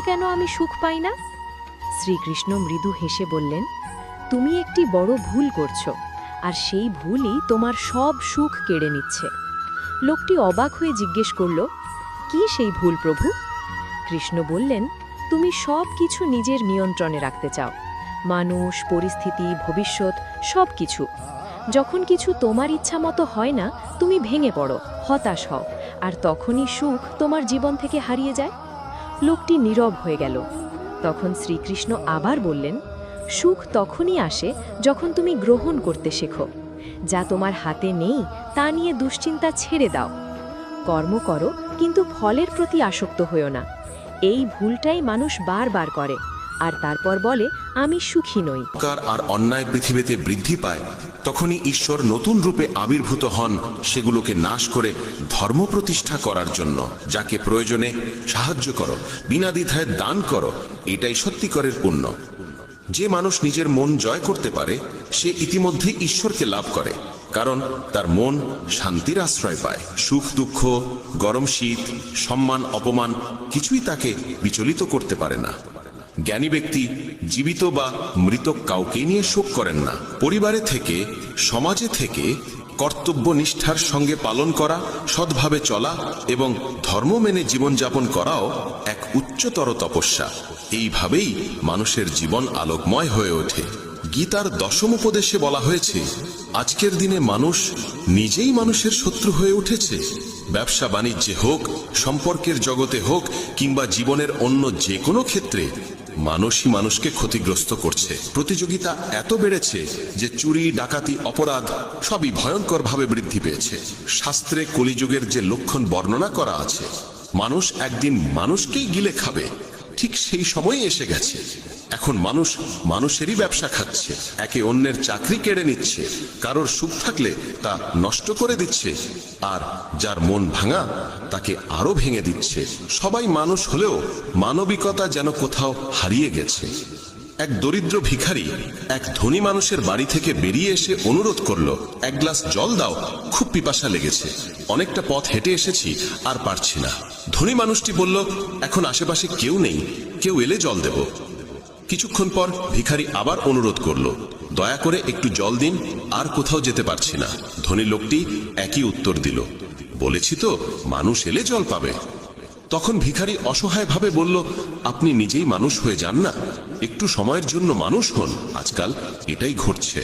কেন আমি সুখ পাই না? শ্রীকৃষ্ণ মৃদু হেসে বললেন, তুমি একটি বড় ভুল করছো, আর সেই ভুলই তোমার সব সুখ কেড়ে নিচ্ছে। লোকটি অবাক হয়ে জিজ্ঞেস করল, কি সেই ভুল প্রভু? কৃষ্ণ বললেন, তুমি সব কিছু নিজের নিয়ন্ত্রণে রাখতে চাও, মানুষ, পরিস্থিতি, ভবিষ্যৎ, সব কিছু। যখন কিছু তোমার ইচ্ছা মতো হয় না, তুমি ভেঙে পড়ো, হতাশ হও, আর তখনই সুখ তোমার জীবন থেকে হারিয়ে যায়। লোকটি নীরব হয়ে গেল। তখন শ্রীকৃষ্ণ আবার বললেন, সুখ তখনই আসে যখন তুমি গ্রহণ করতে শেখো। যা তোমার হাতে নেই তা নিয়ে দুশ্চিন্তা ছেড়ে দাও। কর্ম করো, কিন্তু ফলের প্রতি আসক্ত হইও না। এই ভুলটাই মানুষ বারবার করে, আর তারপর বলে, আমি সুখী নই। আর অন্যায় পৃথিবীতে বৃদ্ধি পায়, তখনই ঈশ্বর নতুন রূপে আবির্ভূত হন সেগুলোকে নাশ করে ধর্ম প্রতিষ্ঠা করার জন্য। যাকে প্রয়োজনে সাহায্য করো, বিনা দ্বিধায় দান করো, এটাই সত্যিকারের পুণ্য। যে মানুষ নিজের মন জয় করতে পারে, সে ইতিমধ্যে ঈশ্বরকে লাভ করে, কারণ তার মন শান্তির আশ্রয় পায়। সুখ দুঃখ, গরম শীত, সম্মান অপমান কিছুই তাকে বিচলিত করতে পারে না। জ্ঞানী ব্যক্তি জীবিত বা মৃত কাউকে নিয়ে শোক করেন না। পরিবারে থেকে, সমাজে থেকে কর্তব্য নিষ্ঠার সঙ্গে পালন করা, সৎভাবে চলা এবং ধর্ম মেনে জীবনযাপন করাও এক উচ্চতর তপস্যা। এইভাবেই মানুষের জীবন আলোকময় হয়ে ওঠে। গীতার দশম উপদেশে বলা হয়েছে, আজকের দিনে মানুষ নিজেই মানুষের শত্রু হয়ে উঠেছে। ব্যবসা বাণিজ্যে হোক, সম্পর্কের জগতে হোক, কিংবা জীবনের অন্য যে কোনো ক্ষেত্রে মানুষই মানুষকে ক্ষতিগ্রস্ত করছে। প্রতিযোগিতা এত বেড়েছে যে চুরি, ডাকাতি, অপরাধ সবই ভয়ঙ্করভাবে বৃদ্ধি পেয়েছে। শাস্ত্রে কলিযুগের যে লক্ষণ বর্ণনা করা আছে, মানুষ একদিন মানুষকেই গিলে খাবে, ঠিক সেই সময় এসে গেছে। এখন মানুষ মানুষেরই ব্যবসা খাচ্ছে, একে অন্যের চাকরি কেড়ে নিচ্ছে, কারোর সুখ থাকলে তা নষ্ট করে দিচ্ছে, আর যার মন ভাঙা তাকে আরো ভেঙে দিচ্ছে। সবাই মানুষ হলেও মানবিকতা যেন কোথাও হারিয়ে গেছে। এক দরিদ্র ভিখারি এক ধনী মানুষের বাড়ি থেকে বেরিয়ে এসে অনুরোধ করলো, এক গ্লাস জল দাও, খুব পিপাসা লেগেছে, অনেকটা পথ হেঁটে এসেছি, আর পারছি না। ধনী মানুষটি বলল, এখন আশেপাশে কেউ নেই, কেউ এলে জল দেব। কিছুক্ষণ পর ভিখারি আবার অনুরোধ করলো, দয়া করে একটু জল দিন, আর কোথাও যেতে পারছি না। ধনী লোকটি একই উত্তর দিল, বলেছি তো মানুষ এলে জল পাবে। তখন ভিখারি অসহায়ভাবে বলল, আপনি নিজেই মানুষ হয়ে যান না, একটু সময়ের জন্য মানুষ হন। আজকাল এটাই ঘটছে,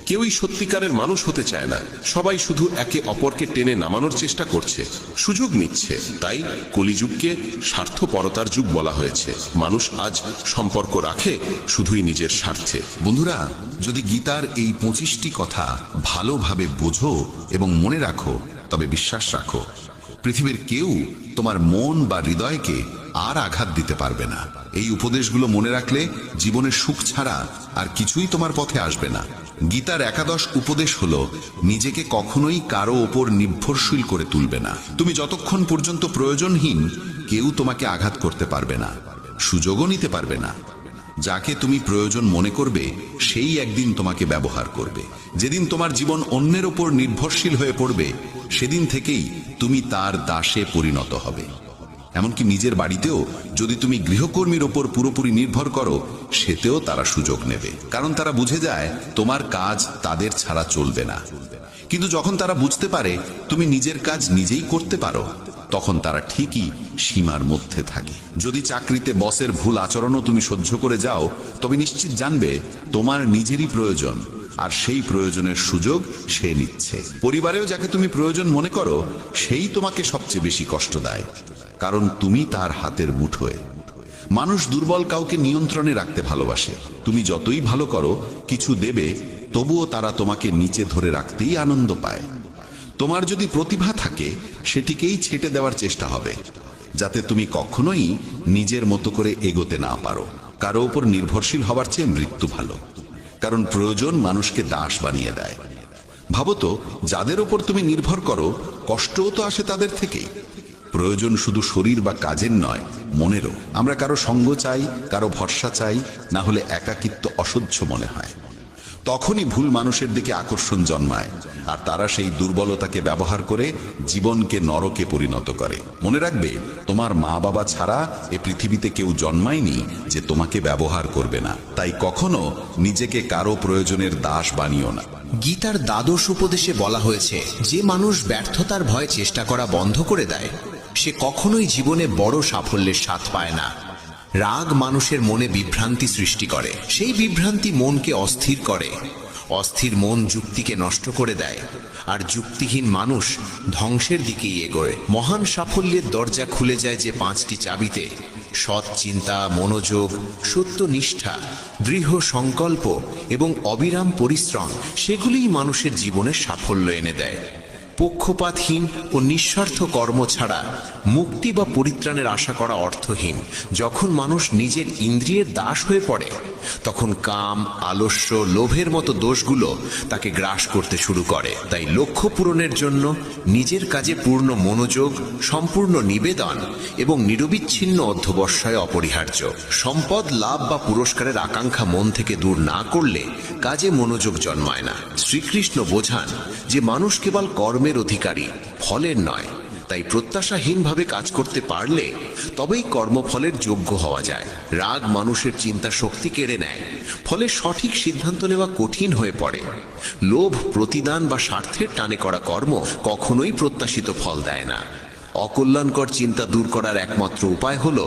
কেউই সত্যিকারের মানুষ হতে চায় না। সবাই শুধু একে অপরকে টেনে নামানোর চেষ্টা করছে, সুযোগ নিচ্ছে। তাই কলিযুগকে স্বার্থপরতার যুগ বলা হয়েছে। মানুষ আজ সম্পর্ক রাখে শুধুই নিজের স্বার্থে। বন্ধুরা, যদি গীতার এই 25টি কথা ভালোভাবে বোঝো এবং মনে রাখো, তবে বিশ্বাস রাখো, পৃথিবীর কেউ তোমার মন বা হৃদয়কে আর আঘাত দিতে পারবে না। এই উপদেশগুলো মনে রাখলে জীবনের সুখ ছাড়া আর কিছুই তোমার পথে আসবে না। গীতার একাদশ উপদেশ হলো, নিজেকে কখনোই কারো ওপর নির্ভরশীল করে তুলবে না। তুমি যতক্ষণ পর্যন্ত প্রয়োজনহীন, কেউ তোমাকে আঘাত করতে পারবে না, সুযোগও নিতে পারবে না। যাকে তুমি প্রয়োজন মনে করবে, সেই একদিন তোমাকে ব্যবহার করবে। যেদিন তোমার জীবন অন্যের ওপর নির্ভরশীল হয়ে পড়বে, সেদিন থেকেই তুমি তার দাসে পরিণত হবে। এমনকি নিজের বাড়িতেও যদি তুমি গৃহকর্মীর ওপর পুরোপুরি নির্ভর করো, সেতেও তারা সুযোগ নেবে, কারণ তারা বুঝে যায় তোমার কাজ তাদের ছাড়া চলবে না। কিন্তু যখন তারা বুঝতে পারে তুমি নিজের কাজ নিজেই করতে পারো, তখন তারা ঠিকই সীমার মধ্যে থাকে। যদি চাকরিতে বসের ভুল আচরণও তুমি সহ্য করে যাও, তবে নিশ্চিত জানবে তোমার নিজেরই প্রয়োজন, আর সেই প্রয়োজনের সুযোগ সে নিচ্ছে। পরিবারেও যাকে তুমি প্রয়োজন মনে করো, সেই তোমাকে সবচেয়ে বেশি কষ্ট দেয়, কারণ তুমি তার হাতের মুঠোয়। মানুষ দুর্বল কাউকে নিয়ন্ত্রণে রাখতে ভালোবাসে। তুমি যতই ভালো করো, কিছু দেবে, তবুও তারা তোমাকে নিচে ধরে রাখতেই আনন্দ পায়। তোমার যদি প্রতিভা থাকে, সেটিকেই ছেটে দেওয়ার চেষ্টা হবে, যাতে তুমি কখনোই নিজের মতো করে এগোতে না পারো। কারো উপর নির্ভরশীল হবার চেয়ে মৃত্যু ভালো, কারণ প্রয়োজন মানুষকে দাস বানিয়ে দেয়। ভাবো তো, যাদের উপর তুমি নির্ভর করো, কষ্টও তো আসে তাদের থেকেই। প্রয়োজন শুধু শরীর বা কাজের নয়, মনেরও। আমরা কারো সঙ্গ চাই, কারো ভরসা চাই, না হলে একাকিত্ব অসহ্য মনে হয়। তখনই ভুল মানুষের দিকে আকর্ষণ জন্মায়, আর তারা সেই দুর্বলতাকে ব্যবহার করে জীবনকে নরকে পরিণত করে। মনে রাখবে, তোমার মা বাবা ছাড়া এ পৃথিবীতে কেউ জন্মায়নি যে তোমাকে ব্যবহার করবে না। তাই কখনো নিজেকে কারো প্রয়োজনের দাস বানিও না। গীতার দ্বাদশ উপদেশে বলা হয়েছে, যে মানুষ ব্যর্থতার ভয়ে চেষ্টা করা বন্ধ করে দেয়, সে কখনোই জীবনে বড় সাফল্যের স্বাদ পায় না। রাগ মানুষের মনে বিভ্রান্তি সৃষ্টি করে, সেই বিভ্রান্তি মনকে অস্থির করে, অস্থির মন যুক্তিকে নষ্ট করে দেয়, আর যুক্তিহীন মানুষ ধ্বংসের দিকেই এগোয়। মহান সাফল্যের দরজা খুলে যায় যে 5টি চাবিতে: সৎ চিন্তা, মনোযোগ, সত্যনিষ্ঠা, দৃঢ় সংকল্প এবং অবিরাম পরিশ্রম। সেগুলিই মানুষের জীবনে সাফল্য এনে দেয়। পক্ষপাতহীন ও নিঃস্বার্থ কর্ম ছাড়া মুক্তি বা পরিত্রাণের আশা করা অর্থহীন। যখন মানুষ নিজের ইন্দ্রিয়ের দাস হয়ে পড়ে, তখন কাম, আলস্য, লোভের মতো দোষগুলো তাকে গ্রাস করতে শুরু করে। তাই লক্ষ্য পূরণের জন্য নিজের কাজে পূর্ণ মনোযোগ, সম্পূর্ণ নিবেদন এবং নিরবিচ্ছিন্ন অধ্যবসায় অপরিহার্য। সম্পদ লাভ বা পুরস্কারের আকাঙ্ক্ষা মন থেকে দূর না করলে কাজে মনোযোগ জন্মায় না। শ্রীকৃষ্ণ বোঝান যে মানুষ কেবল কর্মের অধিকারী, ফলের নয়। তাই প্রত্যাশাহীনভাবে কাজ করতে পারলে তবেই কর্মফলের যোগ্য হওয়া যায়। রাগ মানুষের চিন্তা শক্তি কেড়ে নেয়, ফলে সঠিক সিদ্ধান্ত নেওয়া কঠিন হয়ে পড়ে। লোভ, প্রতিদান বা স্বার্থের টানে করা কর্ম কখনোই প্রত্যাশিত ফল দেয় না। অকল্যাণকর চিন্তা দূর করার একমাত্র উপায় হলো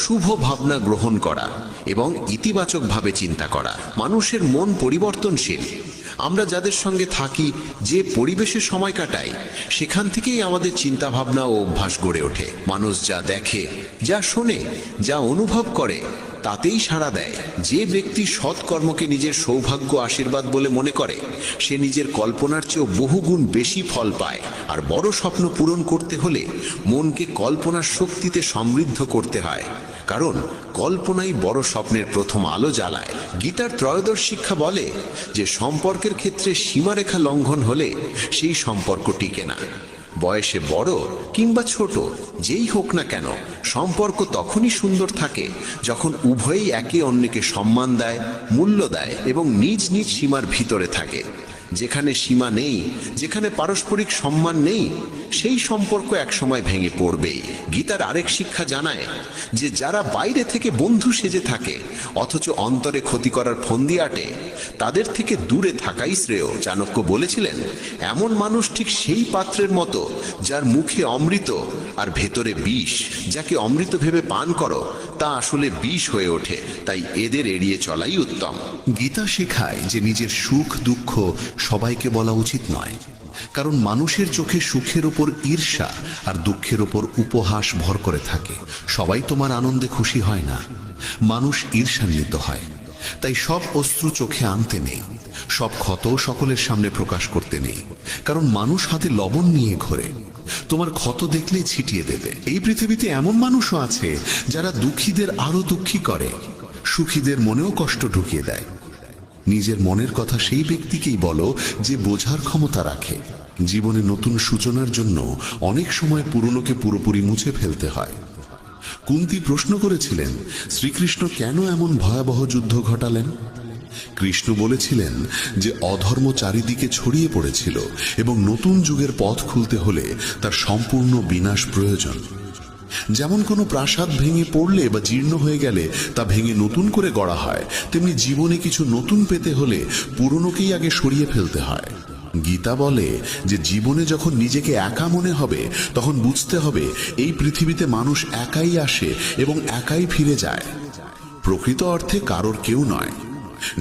শুভ ভাবনা গ্রহণ করা এবং ইতিবাচকভাবে চিন্তা করা। মানুষের মন পরিবর্তনশীল। আমরা যাদের সঙ্গে থাকি, যে পরিবেশে সময় কাটাই, সেখান থেকেই আমাদের চিন্তা ভাবনা ও অভ্যাস গড়ে ওঠে। মানুষ যা দেখে, যা শোনে, যা অনুভব করে, তাতেই সাড়া দেয়। যে ব্যক্তি সৎকর্মকে নিজের সৌভাগ্য, আশীর্বাদ বলে মনে করে, সে নিজের কল্পনার চেয়েও বহুগুণ বেশি ফল পায়। আর বড় স্বপ্ন পূরণ করতে হলে মনকে কল্পনার শক্তিতে সমৃদ্ধ করতে হয়, কারণ কল্পনাই বড় স্বপ্নের প্রথম আলো জ্বালায়। গীতার ত্রয়োদশ শিক্ষা বলে যে সম্পর্কের ক্ষেত্রে সীমারেখা লঙ্ঘন হলে সেই সম্পর্ক টিকে না। বয়সে বড় কিংবা ছোট যেই হোক না কেন, সম্পর্ক তখনই সুন্দর থাকে যখন উভয়ই একে অন্যকে সম্মান দেয়, মূল্য দেয় এবং নিজ নিজ সীমার ভিতরে থাকে। যেখানে সীমা নেই, যেখানে পারস্পরিক সম্মান নেই, সেই সম্পর্ক একসময় ভেঙে পড়বেই। গীতার আরেক শিক্ষা জানায় যে যারা বাইরে থেকে বন্ধু সেজে থাকে অথচ অন্তরে ক্ষতি করার ফন্দি আটে, তাদের থেকে দূরে থাকাই শ্রেয়। চাণক্য বলেছিলেন, এমন মানুষ ঠিক সেই পাত্রের মতো যার মুখে অমৃত আর ভেতরে বিষ। যাকে অমৃত ভেবে পান করো, তা আসলে বিষ হয়ে ওঠে। তাই এদের এড়িয়ে চলাই উত্তম। গীতা শেখায় যে নিজের সুখ দুঃখ সবাইকে বলা উচিত নয়, কারণ মানুষের চোখে সুখের ওপর ঈর্ষা আর দুঃখের ওপর উপহাস ভর করে থাকে। সবাই তোমার আনন্দে খুশি হয় না, মানুষ ঈর্ষান্বিত হয়। তাই সব অশ্রু চোখে আনতে নেই, সব ক্ষত সকলের সামনে প্রকাশ করতে নেই, কারণ মানুষ হাতে লবণ নিয়ে ঘোরে, তোমার ক্ষত দেখলেই ছিটিয়ে দেবে। এই পৃথিবীতে এমন মানুষও আছে যারা দুঃখীদের আরো দুঃখী করে, সুখীদের মনেও কষ্ট ঢুকিয়ে দেয়। নিজের মনের কথা সেই ব্যক্তিকেই বলো যে বোঝার ক্ষমতা রাখে। জীবনে নতুন সূচনার জন্য অনেক সময় পুরনোকে পুরোপুরি মুছে ফেলতে হয়। কুন্তী প্রশ্ন করেছিলেন, শ্রীকৃষ্ণ কেন এমন ভয়াবহ যুদ্ধ ঘটালেন? কৃষ্ণ বলেছিলেন যে অধর্ম চারিদিকে ছড়িয়ে পড়েছিল এবং নতুন যুগের পথ খুলতে হলে তার সম্পূর্ণ বিনাশ প্রয়োজন। যেমন কোনো প্রাসাদ ভেঙে পড়লে বা জীর্ণ হয়ে গেলে তা ভেঙে নতুন করে গড়া হয়, তেমনি জীবনে কিছু নতুন পেতে হলে পুরনোকেই আগে সরিয়ে ফেলতে হয়। গীতা বলে যে জীবনে যখন নিজেকে একা মনে হবে, তখন বুঝতে হবে এই পৃথিবীতে মানুষ একাই আসে এবং একাই ফিরে যায়। প্রকৃত অর্থে কারোর কেউ নয়।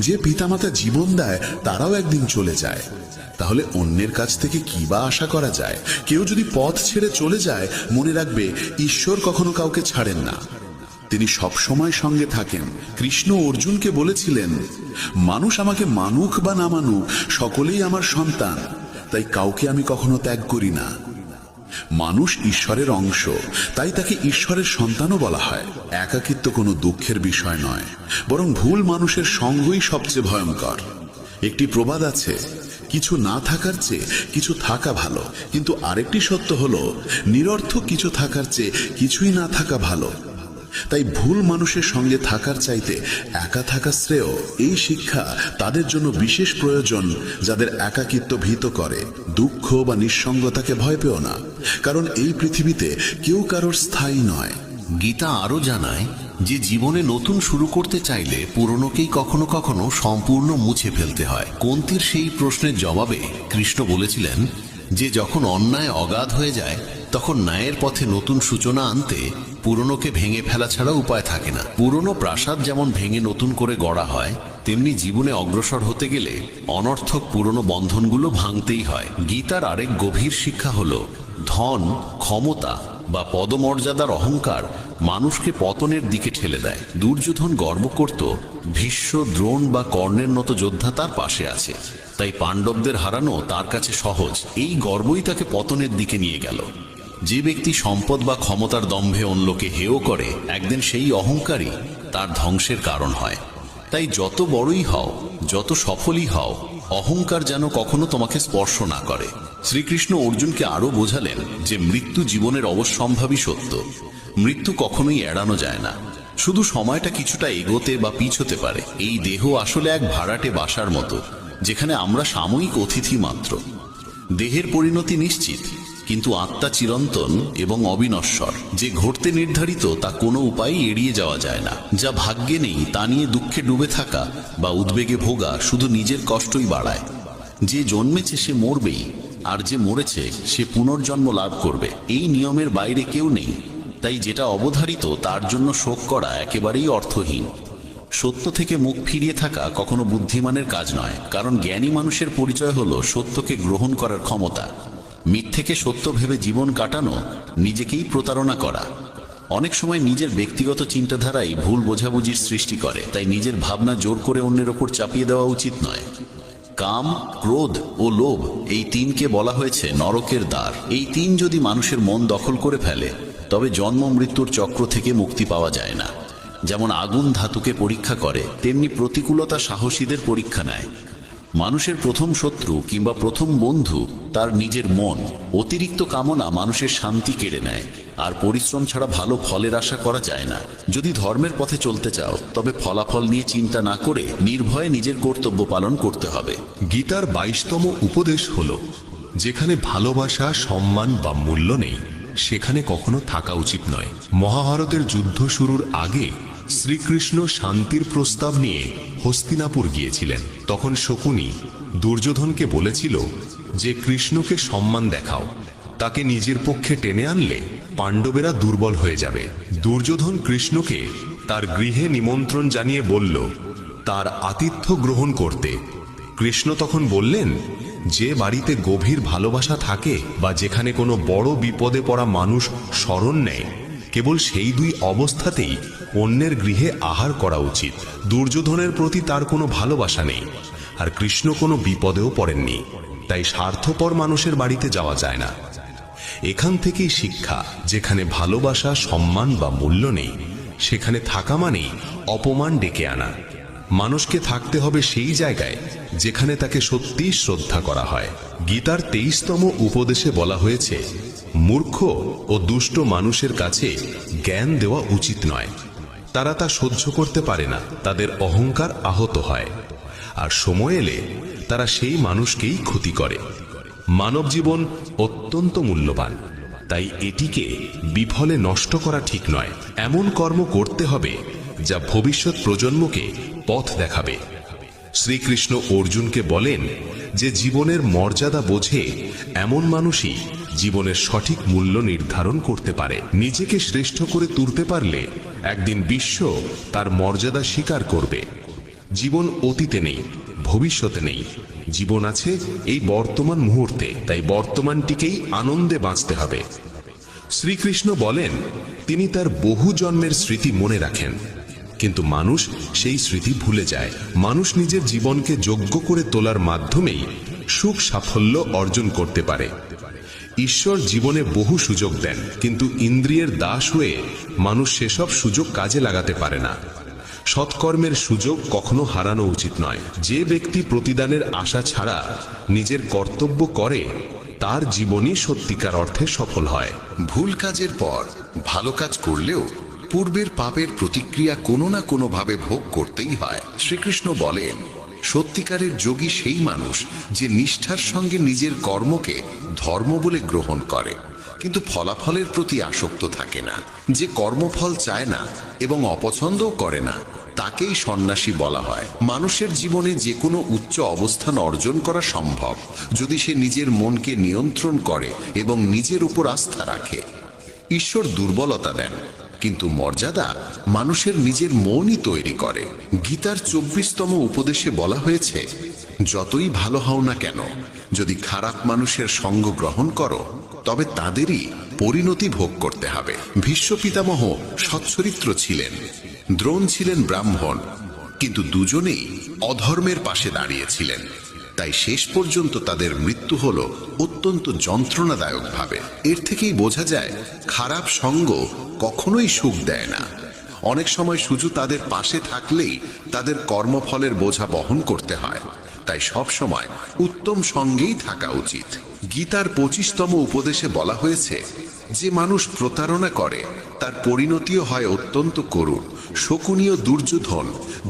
যে পিতামাতা জীবন দেয় তারাও একদিন চলে যায়। তাহলে অন্যের কাছ থেকে কি বা আশা করা যায়? কেউ যদি পথ ছেড়ে চলে যায়, মনে রাখবে ঈশ্বর কখনো কাউকে ছাড়েন না, তিনি সব সময় সঙ্গে থাকেন। কৃষ্ণ অর্জুনকে বলেছিলেন, মানুষ আমাকে মানুক বা না মানুক, সকলেই আমার সন্তান, তাই কাউকে আমি কখনো ত্যাগ করি না। মানুষ ঈশ্বরের অংশ, তাই তাকে ঈশ্বরের সন্তানও বলা হয়। একাকিত্ব কোনো দুঃখের বিষয় নয়, বরং ভুল মানুষের সঙ্গই সবচেয়ে ভয়ঙ্কর। একটি প্রবাদ আছে, কিছু না থাকার চেয়ে কিছু থাকা ভালো। কিন্তু আরেকটি সত্য হলো, নিরর্থক কিছু থাকার চেয়ে কিছুই না থাকা ভালো। তাই ভুল মানুষের সঙ্গে থাকার চাইতে একা থাকা শ্রেয়। এই শিক্ষা তাদের জন্য বিশেষ প্রয়োজন যাদের একাকিত্ব ভীত করে। দুঃখ বা নিঃসঙ্গতাকে ভয় পেও না, কারণ এই পৃথিবীতে কেউ কারোর স্থায়ী নয়। গীতা আরো জানায় যে জীবনে নতুন শুরু করতে চাইলে পুরনোকেই কখনো কখনো সম্পূর্ণ মুছে ফেলতে হয়। কুন্তির সেই প্রশ্নের জবাবে কৃষ্ণ বলেছিলেন যে যখন অন্যায় অগাধ হয়ে যায় তখন ন্যায়ের পথে নতুন সূচনা আনতে পুরনোকে ভেঙে ফেলা ছাড়া উপায় থাকে না। পুরনো প্রাসাদ যেমন ভেঙে নতুন করে গড়া হয়, তেমনি জীবনে অগ্রসর হতে গেলে অনর্থক পুরনো বন্ধনগুলো ভাঙতেই হয়। গীতার আরেক গভীর শিক্ষা হলো ধন, ক্ষমতা বা পদমর্যাদার অহংকার মানুষকে পতনের দিকে ঠেলে দেয়। দুর্যোধন গর্ব করত ভীষ্ম, দ্রোণ বা কর্ণের মতো যোদ্ধা তার পাশে আছে, তাই পাণ্ডবদের হারানো তার কাছে সহজ। এই গর্বই তাকে পতনের দিকে নিয়ে গেল। যে ব্যক্তি সম্পদ বা ক্ষমতার দম্ভে অন্যকে হেয় করে, একদিন সেই অহংকারই তার ধ্বংসের কারণ হয়। তাই যত বড়ই হও, যত সফলই হও, অহংকার যেন কখনো তোমাকে স্পর্শ না করে। শ্রীকৃষ্ণ অর্জুনকে আরো বোঝালেন যে মৃত্যু জীবনের অবশ্যম্ভাবী সত্য। মৃত্যু কখনোই এড়ানো যায় না, শুধু সময়টা কিছুটা এগোতে বা পিছোতে পারে। এই দেহ আসলে এক ভাড়াটে বাসার মতো, যেখানে আমরা সাময়িক অতিথি মাত্র। দেহের পরিণতি নিশ্চিত, কিন্তু আত্মা চিরন্তন এবং অবিনশ্বর। যে ঘটতে নির্ধারিত তা কোনো উপায়ে এড়িয়ে যাওয়া যায় না। যা ভাগ্যে নেই তা নিয়ে দুঃখে ডুবে থাকা বা উদ্বেগে ভোগা শুধু নিজের কষ্টই বাড়ায়। যে জন্মেছে সে মরবেই, আর যে মরেছে সে পুনর্জন্ম লাভ করবে। এই নিয়মের বাইরে কেউ নেই, তাই যেটা অবধারিত তার জন্য শোক করা একেবারেই অর্থহীন। সত্য থেকে মুখ ফিরিয়ে থাকা কখনো বুদ্ধিমানের কাজ নয়, কারণ জ্ঞানী মানুষের পরিচয় হলো সত্যকে গ্রহণ করার ক্ষমতা। মিথ্যেকে সত্য ভেবে জীবন কাটানো নিজেকেই প্রতারণা করা। অনেক সময় নিজের ব্যক্তিগত চিন্তাধারাই ভুল বোঝাবুঝির সৃষ্টি করে, তাই নিজের ভাবনা জোর করে অন্যের ওপর চাপিয়ে দেওয়া উচিত নয়। কাম, ক্রোধ ও লোভ, এই তিনকে বলা হয়েছে নরকের দ্বার। এই তিন যদি মানুষের মন দখল করে ফেলে, তবে জন্ম মৃত্যুর চক্র থেকে মুক্তি পাওয়া যায় না। যেমন আগুন ধাতুকে পরীক্ষা করে, তেমনি প্রতিকূলতা সাহসীদের পরীক্ষা নেয়। মানুষের প্রথম শত্রু কিংবা প্রথম বন্ধু তার নিজের মন। অতিরিক্ত কামনা মানুষের শান্তি কেড়ে নেয়, আর পরিশ্রম ছাড়া ভালো ফলের আশা করা যায় না। যদি ধর্মের পথে চলতে চাও, তবে ফলাফল নিয়ে চিন্তা না করে নির্ভয়ে নিজের কর্তব্য পালন করতে হবে। গীতার 22তম উপদেশ হল, যেখানে ভালোবাসা, সম্মান বা মূল্য নেই, সেখানে কখনো থাকা উচিত নয়। মহাভারতের যুদ্ধ শুরুর আগে শ্রীকৃষ্ণ শান্তির প্রস্তাব নিয়ে হস্তিনাপুর গিয়েছিলেন। তখন শকুনি দুর্যোধনকে বলেছিল যে কৃষ্ণকে সম্মান দেখাও, তাকে নিজের পক্ষে টেনে আনলে পাণ্ডবেরা দুর্বল হয়ে যাবে। দুর্যোধন কৃষ্ণকে তার গৃহে নিমন্ত্রণ জানিয়ে বলল তার আতিথ্য গ্রহণ করতে। কৃষ্ণ তখন বললেন, যে বাড়িতে গভীর ভালোবাসা থাকে বা যেখানে কোনো বড় বিপদে পড়া মানুষ শরণ নেয়, কেবল সেই দুই অবস্থাতেই অন্যের গৃহে আহার করা উচিত। দুর্যোধনের প্রতি তার কোনো ভালোবাসা নেই, আর কৃষ্ণ কোনো বিপদেও পড়েননি, তাই স্বার্থপর মানুষের বাড়িতে যাওয়া যায় না। এখান থেকেই শিক্ষা, যেখানে ভালোবাসা, সম্মান বা মূল্য নেই, সেখানে থাকা মানেই অপমান ডেকে আনা। মানুষকে থাকতে হবে সেই জায়গায় যেখানে তাকে সত্যিই শ্রদ্ধা করা হয়। গীতার 23তম উপদেশে বলা হয়েছে, মূর্খ ও দুষ্ট মানুষের কাছে জ্ঞান দেওয়া উচিত নয়। তারা তা সহ্য করতে পারে না, তাদের অহংকার আহত হয়, আর সময় এলে তারা সেই মানুষকেই ক্ষতি করে। মানব জীবন অত্যন্ত মূল্যবান, তাই এটিকে বিফলে নষ্ট করা ঠিক নয়। এমন কর্ম করতে হবে যা ভবিষ্যৎ প্রজন্মকে পথ দেখাবে। শ্রীকৃষ্ণ অর্জুনকে বলেন যে জীবনের মর্যাদা বোঝে এমন মানুষই জীবনের সঠিক মূল্য নির্ধারণ করতে পারে। নিজেকে শ্রেষ্ঠ করে তুলতে পারলে একদিন বিশ্ব তার মর্যাদা স্বীকার করবে। জীবন অতীতে নেই, ভবিষ্যতে নেই, জীবন আছে এই বর্তমান মুহূর্তে, তাই বর্তমানটিকেই আনন্দে বাঁচতে হবে। শ্রীকৃষ্ণ বলেন তিনি তার বহু জন্মের স্মৃতি মনে রাখেন, কিন্তু মানুষ সেই স্মৃতি ভুলে যায়। মানুষ নিজের জীবনকে যোগ্য করে তোলার মাধ্যমেই সুখ সাফল্য অর্জন করতে পারে। ঈশ্বর জীবনে বহু সুযোগ দেন, কিন্তু ইন্দ্রিয়ের দাস হয়ে মানুষ সেসব সুযোগ কাজে লাগাতে পারে না। সৎকর্মের সুযোগ কখনো হারানো উচিত নয়। যে ব্যক্তি প্রতিদানের আশা ছাড়া নিজের কর্তব্য করে, তার জীবনই সত্যিকার অর্থে সফল হয়। ভুল কাজের পর ভালো কাজ করলেও পূর্বের পাপের প্রতিক্রিয়া কোনো না কোনো ভাবে ভোগ করতেই হয়। শ্রীকৃষ্ণ বলেন, সত্যিকারের যোগী সেই মানুষ যে নিষ্ঠার সঙ্গে নিজের কর্মকে ধর্ম বলে গ্রহণ করে, কিন্তু ফলাফলের প্রতি আসক্ত থাকে না। যে কর্মফল চায় না এবং অপছন্দও করে না, তাকেই সন্ন্যাসী বলা হয়। মানুষের জীবনে যে কোনো উচ্চ অবস্থান অর্জন করা সম্ভব যদি সে নিজের মনকে নিয়ন্ত্রণ করে এবং নিজের উপর আস্থা রাখে। ঈশ্বর দুর্বলতা দেন, কিন্তু মর্যাদা মানুষের নিজের মনই তৈরি করে। গীতার 24তম উপদেশে বলা হয়েছে, যতই ভালো হও না কেন, যদি খারাপ মানুষের সঙ্গ গ্রহণ করো তবে তাদেরই পরিণতি ভোগ করতে হবে। ভীষ্ম পিতামহ সচ্চরিত্র ছিলেন, দ্রোণ ছিলেন ব্রাহ্মণ, কিন্তু দুজনেই অধর্মের পাশে দাঁড়িয়েছিলেন। তাই শেষ পর্যন্ত তাদের মৃত্যু হলো অত্যন্ত যন্ত্রণাদায়ক ভাবে। এর থেকেই বোঝা যায় খারাপ সঙ্গ কখনোই সুখ দেয় না। অনেক সময় শুধু তাদের পাশে থাকলেই তাদের কর্মফলের বোঝা বহন করতে হয়। তাই সব সময় উত্তম সঙ্গেই থাকা উচিত। গীতার 25তম উপদেশে বলা হয়েছে, যে মানুষ প্রতারণা করে তার পরিণতিও হয় অত্যন্ত করুণ। শকুনীয় দুর্যোধন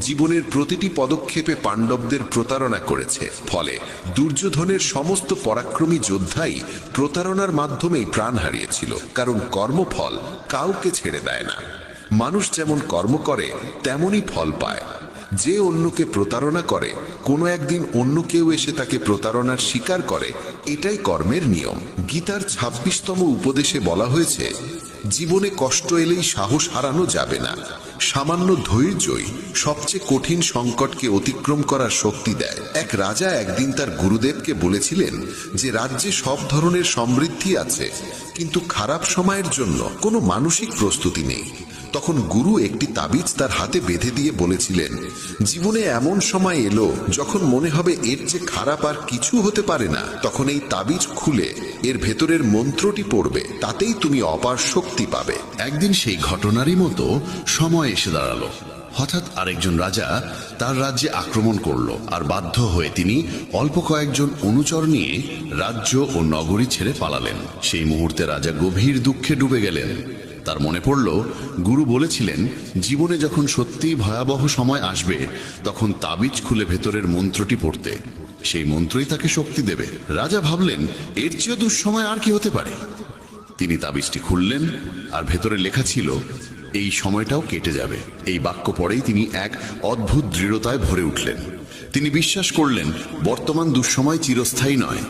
জীবনের প্রতিটি পদক্ষেপে পাণ্ডবদের প্রতারণা করেছে। ফলে দুর্যোধনের সমস্ত পরাক্রমী যোদ্ধাই প্রতারণার মাধ্যমেই প্রাণ হারিয়েছিল, কারণ কর্মফল কাউকে ছেড়ে দেয় না। মানুষ যেমন কর্ম করে তেমনই ফল পায়। যে অন্যকে প্রতারণা করে, কোনো একদিন অন্য কেউ এসে তাকে প্রতারণার স্বীকার করে, এটাই কর্মের নিয়ম। গীতার 26তম উপদেশে বলা হয়েছে, জীবনে কষ্ট এলেই সাহস হারানো যাবে না। সামান্য ধৈর্যই সবচেয়ে কঠিন সংকটকে অতিক্রম করার শক্তি দেয়। এক রাজা একদিন তার গুরুদেবকে বলেছিলেন যে রাজ্যে সব ধরনের সমৃদ্ধি আছে, কিন্তু খারাপ সময়ের জন্য কোনো মানসিক প্রস্তুতি নেই। তখন গুরু একটি তাবিজ তার হাতে বেঁধে দিয়ে বলেছিলেন, জীবনে এমন সময় এলো যখন মনে হবে এর যে খারাপ আর কিছু হতে পারে না, তখন এই তাবিজ খুলে এর ভেতরের মন্ত্রটি পড়বে, তাতেই তুমি অপার শক্তি পাবে। একদিন সেই ঘটনারই মতো সময় এসে দাঁড়ালো। হঠাৎ আরেকজন রাজা তার রাজ্যে আক্রমণ করলো, আর বাধ্য হয়ে তিনি অল্প কয়েকজন অনুচর নিয়ে রাজ্য ও নগরী ছেড়ে পালালেন। সেই মুহূর্তে রাজা গভীর দুঃখে ডুবে গেলেন। তার মনে পড়ল, গুরু বলেছিলেন জীবনে যখন সত্যিই ভয়াবহ সময় আসবে তখন তাবিজ খুলে ভেতরের মন্ত্রটি পড়তে, সেই মন্ত্রই তাকে শক্তি দেবে। রাজা ভাবলেন, এর চেয়ে দুঃসময় আর কি হতে পারে। তিনি তাবিজটি খুললেন, আর ভেতরে লেখা ছিল, এই সময়টাও কেটে যাবে। এই বাক্য পড়েই তিনি এক অদ্ভুত দৃঢ়তায় ভরে উঠলেন। তিনি বিশ্বাস করলেন বর্তমান দুঃসময় চিরস্থায়ী নয়,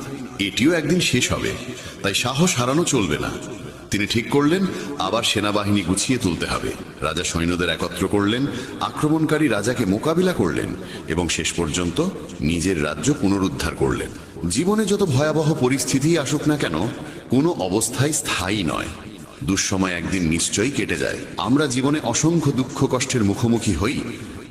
এটিও একদিন শেষ হবে। তাই সাহস হারানো চলবে না। তিনি ঠিক করলেন আবার সেনাবাহিনী গুছিয়ে তুলতে হবে। রাজা সৈন্যদের একত্র করলেন, আক্রমণকারী রাজাকে মোকাবিলা করলেন এবং শেষ পর্যন্ত নিজের রাজ্য পুনরুদ্ধার করলেন। জীবনে যত ভয়াবহ পরিস্থিতি আসুক না কেন, কোনো অবস্থাই স্থায়ী নয়। দুঃসময় একদিন নিশ্চয়ই কেটে যায়। আমরা জীবনে অসংখ্য দুঃখ কষ্টের মুখোমুখি হই,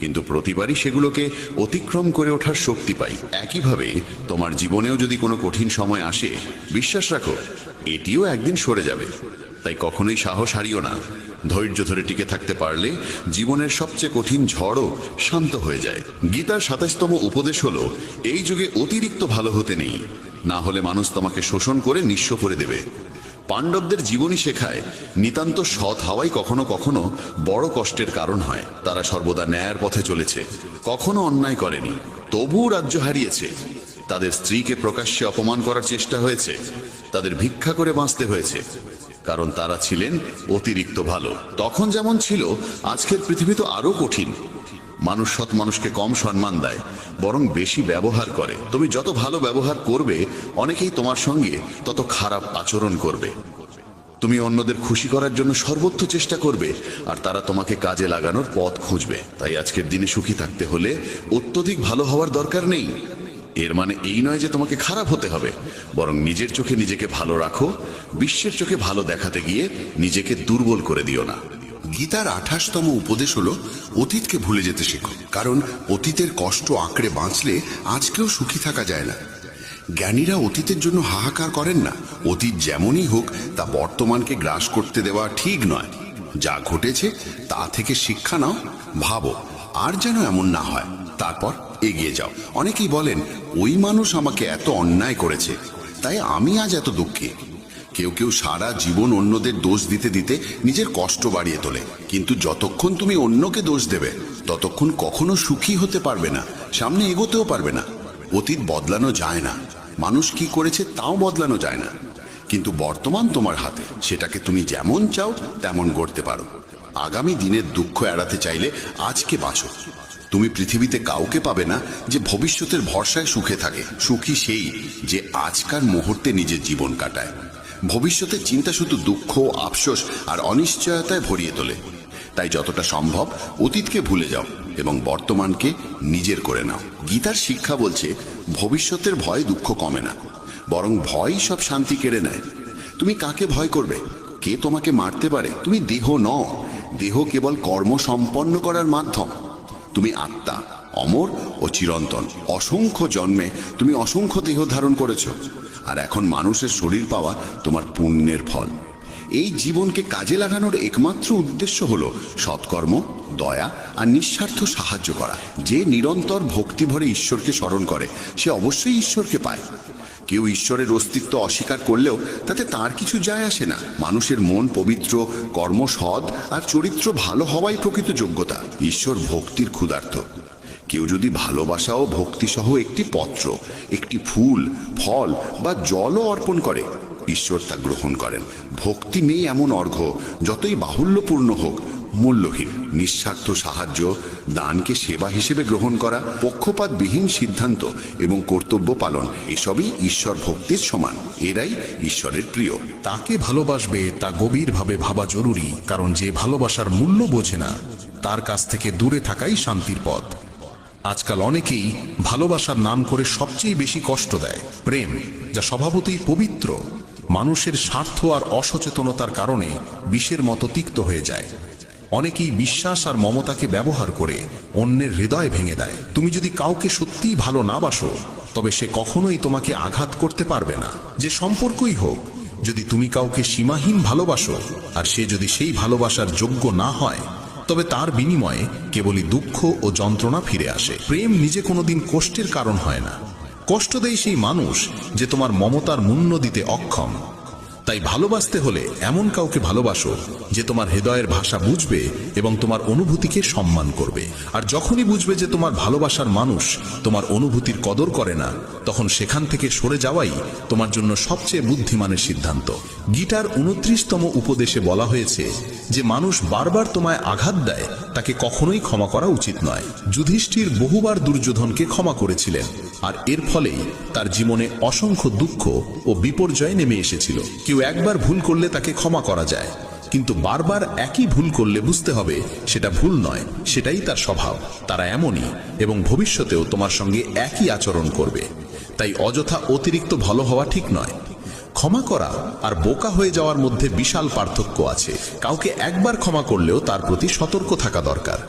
কিন্তু প্রতিবারই সেগুলোকে অতিক্রম করে ওঠার শক্তি পাই। একইভাবে তোমার জীবনেও যদি কোনো কঠিন সময় আসে, বিশ্বাস রাখো এটিও একদিন সরে যাবে। তাই কখনোই সাহস হারিও না। ধৈর্য ধরে টিকে থাকতে পারলে জীবনের সবচেয়ে কঠিন ঝড়ও শান্ত হয়ে যায়। গীতার 27তম উপদেশ হলো, এই যুগে অতিরিক্ত ভালো হতে নেই, না হলে মানুষ তোমাকে শোষণ করে নিঃস্ব করে দেবে। পাণ্ডবদের জীবনী শেখায় নিতান্ত সৎ হওয়াই কখনো কখনো বড় কষ্টের কারণ হয়। তারা সর্বদা ন্যায়ের পথে চলেছে, কখনো অন্যায় করেনি, তবুও রাজ্য হারিয়েছে। তাদের স্ত্রীকে প্রকাশ্যে অপমান করার চেষ্টা হয়েছে, তাদের ভিক্ষা করে বাঁচতে হয়েছে, কারণ তারা ছিলেন অতিরিক্ত ভালো। তখন যেমন ছিল, আজকের পৃথিবী তো আরো কঠিন। মানুষ সৎ মানুষকে কম সম্মান দেয়, বরং বেশি ব্যবহার করে। তুমি যত ভালো ব্যবহার করবে, অনেকেই তোমার সঙ্গে তত খারাপ আচরণ করবে। তুমি অন্যদের খুশি করার জন্য সর্বোচ্চ চেষ্টা করবে, আর তারা তোমাকে কাজে লাগানোর পথ খুঁজবে। তাই আজকের দিনে সুখী থাকতে হলে অত্যধিক ভালো হওয়ার দরকার নেই। এর মানে এই নয় যে তোমাকে খারাপ হতে হবে, বরং নিজের চোখে নিজেকে ভালো রাখো। বিশ্বের চোখে ভালো দেখাতে গিয়ে নিজেকে দুর্বল করে দিও না। গীতার 28তম উপদেশ হলো, অতীতকে ভুলে যেতে শেখো, কারণ অতীতের কষ্ট আঁকড়ে বাঁচলে আজকেও সুখী থাকা যায় না। জ্ঞানীরা অতীতের জন্য হাহাকার করেন না। অতীত যেমনই হোক, তা বর্তমানকে গ্রাস করতে দেওয়া ঠিক নয়। যা ঘটেছে তা থেকে শিক্ষা নাও, ভাবো আর যেন এমন না হয়, তারপর এগিয়ে যাও। অনেকেই বলেন, ওই মানুষ আমাকে এত অন্যায় করেছে, তাই আমি আজ এত দুঃখী। কেউ কেউ সারা জীবন অন্যদের দোষ দিতে দিতে নিজের কষ্ট বাড়িয়ে তোলে, কিন্তু যতক্ষণ তুমি অন্যকে দোষ দেবে ততক্ষণ কখনো সুখী হতে পারবে না, সামনে এগোতেও পারবে না। অতীত বদলানো যায় না, মানুষ কি করেছে তাও বদলানো যায় না, কিন্তু বর্তমান তোমার হাতে, সেটাকে তুমি যেমন চাও তেমন গড়তে পারো। আগামী দিনের দুঃখ এড়াতে চাইলে আজকে বাঁচো। তুমি পৃথিবীতে কাউকে পাবে না যে ভবিষ্যতের ভরসায় সুখে থাকে। সুখী সেই যে আজকার মুহূর্তে নিজের জীবন কাটায়। ভবিষ্যতের চিন্তা শুধু দুঃখ, আফসোস আর অনিশ্চয়তায় ভরিয়ে তোলে। তাই যতটা সম্ভব অতীতকে ভুলে যাও এবং বর্তমানকে নিজের করে নাও। গীতার শিক্ষা বলছে, ভবিষ্যতের ভয় দুঃখ কমে না, বরং ভয়ই সব শান্তি কেড়ে নেয়। তুমি কাকে ভয় করবে? কে তোমাকে মারতে পারে? তুমি দেহ নও, দেহ কেবল কর্ম সম্পন্ন করার মাধ্যম। তুমি আত্মা, অমর ও চিরন্তন। অসংখ্য জন্মে তুমি অসংখ্য দেহ ধারণ করেছো, আর এখন মানুষের শরীর পাওয়া তোমার পুণ্যের ফল। এই জীবনকে কাজে লাগানোর একমাত্র উদ্দেশ্য হলো সৎকর্ম, দয়া আর নিঃস্বার্থ সাহায্য করা। যে নিরন্তর ভক্তি ভরে ঈশ্বরকে স্মরণ করে সে অবশ্যই ঈশ্বরকে পায়। কেউ ঈশ্বরের অস্তিত্ব অস্বীকার করলেও তাতে তার কিছু যায় আসে না। মানুষের মন পবিত্র, কর্ম সৎ আর চরিত্র ভালো হওয়াই প্রকৃত যোগ্যতা। ঈশ্বর ভক্তির ক্ষুধার্ত। কেউ যদি ভালোবাসা ও ভক্তি সহ একটি পত্র, একটি ফুল, ফল বা জলও অর্পণ করে, ঈশ্বর তা গ্রহণ করেন। ভক্তি নেই এমন অর্ঘ্য যতই বাহুল্যপূর্ণ হোক মূল্যহীন। নিঃস্বার্থ সাহায্য, দানকে সেবা হিসেবে গ্রহণ করা, পক্ষপাতবিহীন সিদ্ধান্ত এবং কর্তব্য পালন, এসবই ঈশ্বর ভক্তির সমান। এরাই ঈশ্বরের প্রিয়। তাকে ভালোবাসবে তা গভীরভাবে ভাবা জরুরি, কারণ যে ভালোবাসার মূল্য বোঝে না তার কাছ থেকে দূরে থাকাই শান্তির পথ। আজকাল অনেকেই ভালোবাসার নাম করে সবচেয়ে বেশি কষ্ট দেয়। প্রেম, যা স্বভাবতই পবিত্র, মানুষের স্বার্থ আর অসচেতনতার কারণে বিষের মতো তিক্ত হয়ে যায়। অনেকেই বিশ্বাস আর মমতাকে ব্যবহার করে অন্যের হৃদয় ভেঙে দেয়। তুমি যদি কাউকে সত্যিই ভালো না বাসো, তবে সে কখনোই তোমাকে আঘাত করতে পারবে না। যে সম্পর্কই হোক, যদি তুমি কাউকে সীমাহীন ভালোবাসো আর সে যদি সেই ভালোবাসার যোগ্য না হয়, তবে তার বিনিময়ে কেবলই দুঃখ ও যন্ত্রণা ফিরে আসে। প্রেম নিজে কোনোদিন কষ্টের কারণ হয় না। কষ্ট দেয় সেই মানুষ যে তোমার মমতার মূল্য দিতে অক্ষম। তাই ভালোবাসতে হলে এমন কাউকে ভালোবাসো যে তোমার হৃদয়ের ভাষা বুঝবে এবং তোমার অনুভূতিকে সম্মান করবে। আর যখনই বুঝবে যে তোমার ভালোবাসার মানুষ তোমার অনুভূতির কদর করে না, তখন সেখান থেকে সরে যাওয়াই তোমার জন্য সবচেয়ে বুদ্ধিমানের সিদ্ধান্ত। গীতার 29তম উপদেশে বলা হয়েছে যে মানুষ বারবার তোমায় আঘাত দেয় তাকে কখনোই ক্ষমা করা উচিত নয়। যুধিষ্ঠির বহুবার দুর্যোধনকে ক্ষমা করেছিলেন, আর এর ফলেই তার জীবনে অসংখ্য দুঃখ ও বিপর্যয় নেমে এসেছিল। কেউ একবার ভুল করলে তাকে ক্ষমা করা যায়, কিন্তু বারবার একই ভুল করলে বুঝতে হবে সেটা ভুল নয়, সেটাই তার স্বভাব। তারা এমনই এবং ভবিষ্যতেও তোমার সঙ্গে একই আচরণ করবে। তাই অযথা অতিরিক্ত ভালো হওয়া ঠিক নয়। ক্ষমা করা আর বোকা হয়ে যাওয়ার মধ্যে বিশাল পার্থক্য আছে। কাউকে একবার ক্ষমা করলেও তার প্রতি সতর্ক থাকা দরকার।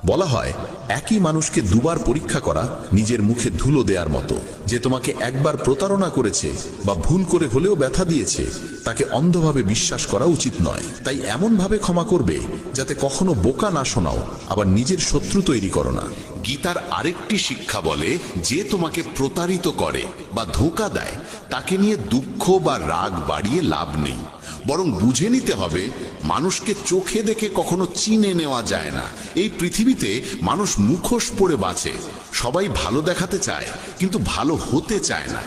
বলা হয়, একই মানুষকে দুবার পরীক্ষা করা নিজের মুখে ধুলো দেওয়ার মতো। যে তোমাকে একবার প্রতারণা করেছে বা ভুল করে হলেও ব্যথা দিয়েছে, তাকে অন্ধভাবে বিশ্বাস করা উচিত নয়। তাই এমনভাবে ক্ষমা করবে যাতে কখনো বোকা না শোনাও, আবার নিজের শত্রু তৈরি করো না। গীতার আরেকটি শিক্ষা বলে, যে তোমাকে প্রতারিত করে বা ধোঁকা দেয় তাকে নিয়ে দুঃখ বা রাগ বাড়িয়ে লাভ নেই, বরং বুঝে নিতে হবে মানুষকে চোখে দেখে কখনো চিনে নেওয়া যায় না। এই পৃথিবীতে মানুষ মুখোশ পরে বাঁচে। সবাই ভালো দেখাতে চায় কিন্তু ভালো হতে চায় না।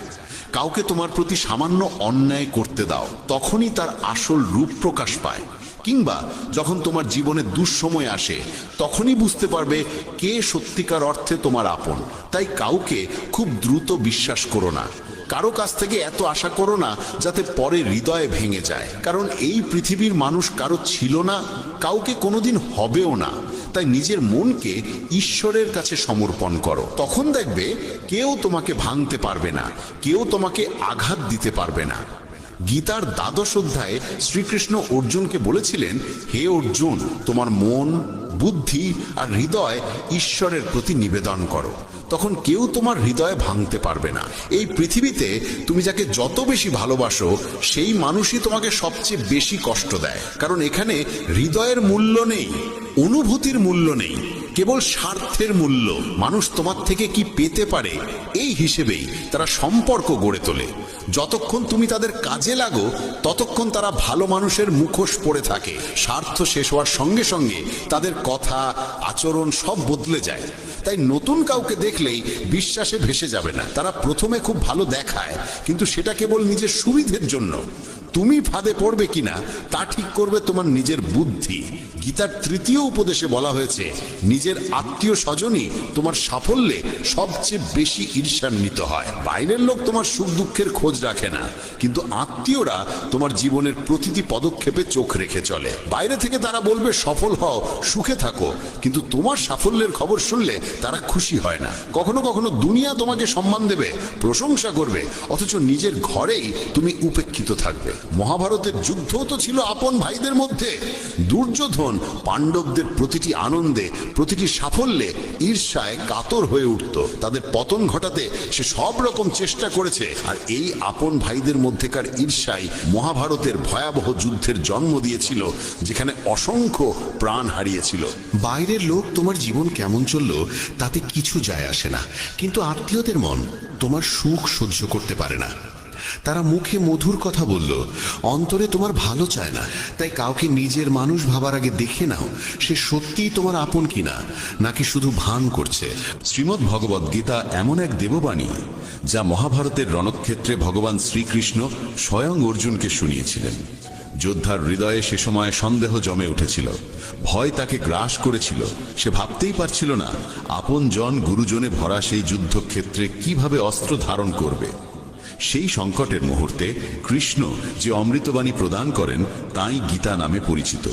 কাউকে তোমার প্রতি সামান্য অন্যায় করতে দাও, তখনই তার আসল রূপ প্রকাশ পায়। কিংবা যখন তোমার জীবনে দুঃসময় আসে, তখনই বুঝতে পারবে কে সত্যিকার অর্থে তোমার আপন। তাই কাউকে খুব দ্রুত বিশ্বাস করো না। কারো কাছ থেকে এত আশা করো না যাতে পরে হৃদয়ে ভেঙে যায়, কারণ এই পৃথিবীর মানুষ কারো ছিল না, কাউকে কোনোদিন হবেও না। তাই নিজের মনকে ঈশ্বরের কাছে সমর্পণ করো, তখন দেখবে কেউ তোমাকে ভাঙতে পারবে না, কেউ তোমাকে আঘাত দিতে পারবে না। গীতার 12 অধ্যায়ে শ্রীকৃষ্ণ অর্জুনকে বলেছিলেন, হে অর্জুন, তোমার মন, বুদ্ধি আর হৃদয় ঈশ্বরের প্রতি নিবেদন করো, তখন কেউ তোমার হৃদয় ভাঙতে পারবে না। এই পৃথিবীতে তুমি যাকে যত বেশি ভালোবাসো, সেই মানুষই তোমাকে সবচেয়ে বেশি কষ্ট দেয়, কারণ এখানে হৃদয়ের মূল্য নেই, অনুভূতির মূল্য নেই, কেবল স্বার্থের মূল্য, মানুষ তোমার থেকে কি পেতে পারে এই হিসেবেই তারা সম্পর্ক গড়ে তোলে। যতক্ষণ তুমি তাদের কাজে লাগো ততক্ষণ তারা ভালো মানুষের মুখোশ পরে থাকে। স্বার্থ শেষ হওয়ার সঙ্গে সঙ্গে তাদের কথা, আচরণ সব বদলে যায়। তাই নতুন কাউকে দেখলেই বিশ্বাসে ভেসে যাবে না। তারা প্রথমে খুব ভালো দেখায়, কিন্তু সেটা কেবল নিজের সুবিধের জন্য। তুমি ফাঁদে পড়বে কিনা তা ঠিক করবে তোমার নিজের বুদ্ধি। গীতার ৩য় উপদেশে বলা হয়েছে, নিজের আত্মীয় স্বজনই তোমার সাফল্যে সবচেয়ে বেশি ঈর্ষান্বিত হয়। বাইরের লোক তোমার সুখ দুঃখের খোঁজ রাখে না, কিন্তু আত্মীয়রা তোমার জীবনের প্রতিটি পদক্ষেপে চোখ রেখে চলে। বাইরে থেকে তারা বলবে সফল হও, সুখে থাকো, কিন্তু তোমার সাফল্যের খবর শুনলে তারা খুশি হয় না। কখনো কখনো দুনিয়া তোমাকে সম্মান দেবে, প্রশংসা করবে, অথচ নিজের ঘরেই তুমি উপেক্ষিত থাকবে। মহাভারতের যুদ্ধও তো ছিল আপন ভাইদের মধ্যে। দুর্যোধন পাণ্ডবদের প্রতিটি আনন্দে, প্রতিটি সাফল্যে ঈর্ষায় কাতর হয়ে উঠত। তাদের পতন ঘটাতে সে সব রকম চেষ্টা করেছে, আর এই আপন ভাইদের মধ্যেকার ঈর্ষাই মহাভারতের ভয়াবহ যুদ্ধের জন্ম দিয়েছিল, যেখানে অসংখ্য প্রাণ হারিয়েছিল। বাইরের লোক তোমার জীবন কেমন চললো তাতে কিছু যায় আসে না, কিন্তু আত্মীয়দের মন তোমার সুখ সহ্য করতে পারে না। তারা মুখে মধুর কথা বলল, অন্তরে তোমার ভালো চায় না। তাই কাউকে নিজের মানুষ ভাবার আগে দেখে নাও সে সত্যিই তোমার আপন কিনা, নাকি শুধু ভান করছে। শ্রীমদ্ ভগবদ্ গীতা এমন এক দেববাণী যা মহাভারতের রণক্ষেত্রে ভগবান শ্রীকৃষ্ণ স্বয়ং অর্জুনকে শুনিয়েছিলেন। যোদ্ধার হৃদয়ে সে সময় সন্দেহ জমে উঠেছিল, ভয় তাকে গ্রাস করেছিল। সে ভাবতেই পারছিল না আপন জন গুরুজনে ভরা সেই যুদ্ধক্ষেত্রে কিভাবে অস্ত্র ধারণ করবে। সেই সংকটের মুহূর্তে কৃষ্ণ যে অমৃতবাণী প্রদান করেন তাই গীতা নামে পরিচিত।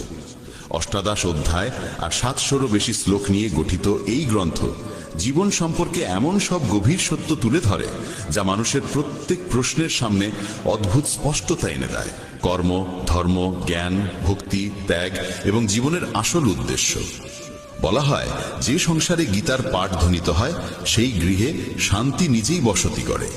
৮৮ অধ্যায় আর ৭০০রও বেশি শ্লোক নিয়ে গঠিত এই গ্রন্থ জীবন সম্পর্কে এমন সব গভীর সত্য তুলে ধরে যা মানুষের প্রত্যেক প্রশ্নের সামনে অদ্ভুত স্পষ্টতা এনে দেয়। কর্ম, ধর্ম, জ্ঞান, ভক্তি, ত্যাগ এবং জীবনের আসল উদ্দেশ্য। বলা হয়, যে সংসারে গীতার পাঠ ধ্বনিত হয় সেই গৃহে শান্তি নিজেই বসতি করে।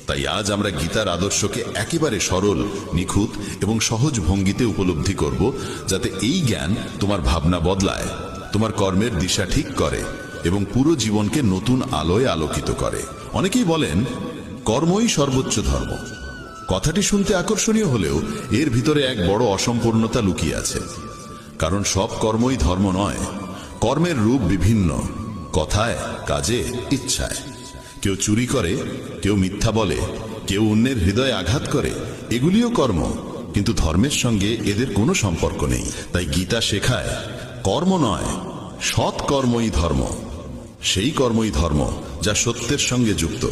তাই আজ আমরা গীতার আদর্শকে একেবারে সরল, নিখুঁত এবং সহজ ভঙ্গিতে উপলব্ধি করব, যাতে এই জ্ঞান তোমার ভাবনা বদলায়, তোমার কর্মের দিশা ঠিক করে এবং পুরো জীবনকে নতুন আলোয় আলোকিত করে। অনেকেই বলেন কর্মই সর্বোচ্চ ধর্ম। কথাটি শুনতে আকর্ষণীয় হলেও এর ভিতরে এক বড় অসম্পূর্ণতা লুকিয়ে আছে। কারণ সব কর্মই ধর্ম নয়। কর্মের রূপ বিভিন্ন, কথায়, কাজে, ইচ্ছায়। কেউ চুরি করে, কেউ মিথ্যা বলে, কেউ অন্যের হৃদয়ে আঘাত করে, এগুলিও কর্ম, কিন্তু ধর্মের সঙ্গে এদের কোনো সম্পর্ক নেই। তাই গীতা শেখায় কর্ম নয়, সৎ কর্মই ধর্ম। সেই কর্মই ধর্ম যা সত্যের সঙ্গে যুক্ত,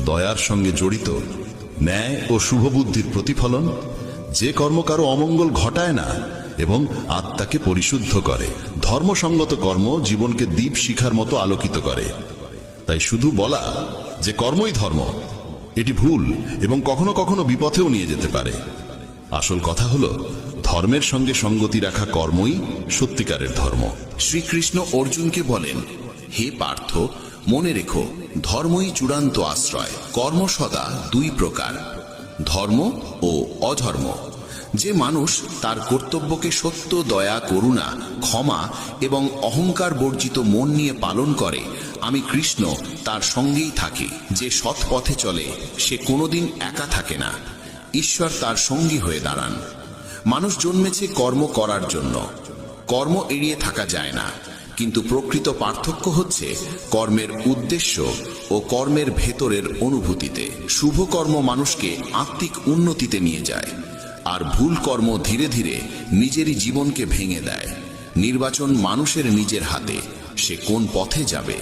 দয়ার সঙ্গে জড়িত, ন্যায় ও শুভবুদ্ধির প্রতিফলন, যে কর্ম কারো অমঙ্গল ঘটায় না এবং আত্মাকে পরিশুদ্ধ করে। ধর্মসঙ্গত কর্ম জীবনকে দীপ শিখার মতো আলোকিত করে। তাই শুধু বলা যে কর্মই ধর্ম, এটি ভুল এবং কখনো কখনো বিপথেও নিয়ে যেতে পারে। আসল কথা হলো ধর্মের সঙ্গে সঙ্গতি রাখা কর্মই সত্যিকারের ধর্ম। শ্রীকৃষ্ণ অর্জুনকে বলেন, হে পার্থ, মনে রেখো ধর্মই চূড়ান্ত আশ্রয়। কর্ম সদা দুই প্রকার, ধর্ম ও অধর্ম। যে মানুষ তার কর্তব্যকে সত্য, দয়া, করুণা, ক্ষমা এবং অহংকার বর্জিত মন নিয়ে পালন করে, আমি কৃষ্ণ তার সঙ্গেই থাকি। যে সৎ পথে চলে সে কোনোদিন একা থাকে না, ঈশ্বর তার সঙ্গী হয়ে দাঁড়ান। মানুষ জন্মেছে কর্ম করার জন্য, কর্ম এড়িয়ে থাকা যায় না। কিন্তু প্রকৃত পার্থক্য হচ্ছে কর্মের উদ্দেশ্য ও কর্মের ভেতরের অনুভূতিতে। শুভ কর্ম মানুষকে আত্মিক উন্নতিতে নিয়ে যায়, আর ভুল কর্ম ধীরে ধীরে নিজেরই জীবনকে ভেঙে দেয়। নির্বাচন মানুষের নিজের হাতে, সে কোন পথে যাবে।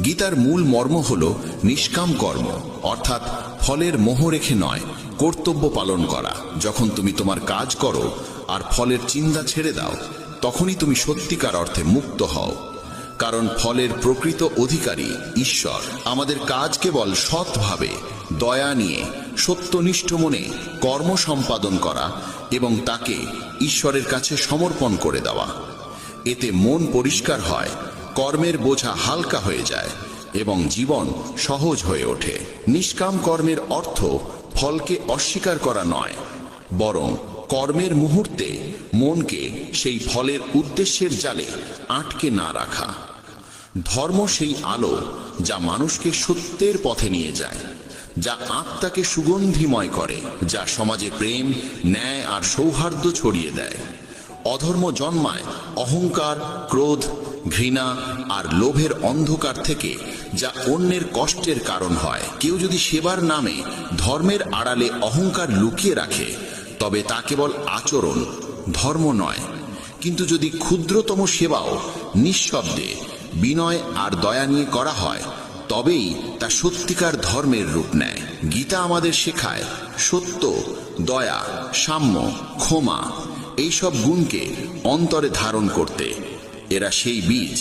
গীতার মূল মর্ম হল নিষ্কাম কর্ম, অর্থাৎ ফলের মোহ রেখে নয়, কর্তব্য পালন করা। যখন তুমি তোমার কাজ করো আর ফলের চিন্তা ছেড়ে দাও, তখনই তুমি সত্যিকার অর্থে মুক্ত হও। কারণ ফলের প্রকৃত অধিকারী ঈশ্বর। আমাদের কাজ কেবল সৎভাবে, দয়া নিয়ে, সত্যনিষ্ঠ মনে কর্ম সম্পাদন করা এবং তাকে ঈশ্বরের কাছে সমর্পণ করে দেওয়া। এতে মন পরিষ্কার হয়, কর্মের বোঝা হালকা হয়ে যায় এবং জীবন সহজ হয়ে ওঠে। নিষ্কাম কর্মের অর্থ ফলকে অস্বীকার করা নয়, বরং কর্মের মুহূর্তে মনকে সেই ফলের উদ্দেশ্যের জালে আটকে না রাখা। ধর্ম সেই আলো যা মানুষকে সত্যের পথে নিয়ে যায়, যা আত্মাকে সুগন্ধিময় করে, যা সমাজে প্রেম, ন্যায় আর সৌহার্দ্য ছড়িয়ে দেয়। অধর্ম জন্মায় অহংকার, ক্রোধ, ঘৃণা আর লোভের অন্ধকার থেকে, যা অন্যের কষ্টের কারণ হয়। কেউ যদি সেবার নামে ধর্মের আড়ালে অহংকার লুকিয়ে রাখে, তবে তা কেবল আচরণ, ধর্ম নয়। কিন্তু যদি ক্ষুদ্রতম সেবাও নিঃশব্দে বিনয় আর দয়া নিয়ে করা হয়, তবেই তা সত্যিকার ধর্মের রূপ নেয়। গীতা আমাদের শেখায় সত্য, দয়া, সাম্য, ক্ষমা এইসব গুণকে অন্তরে ধারণ করতে। এরা সেই বীজ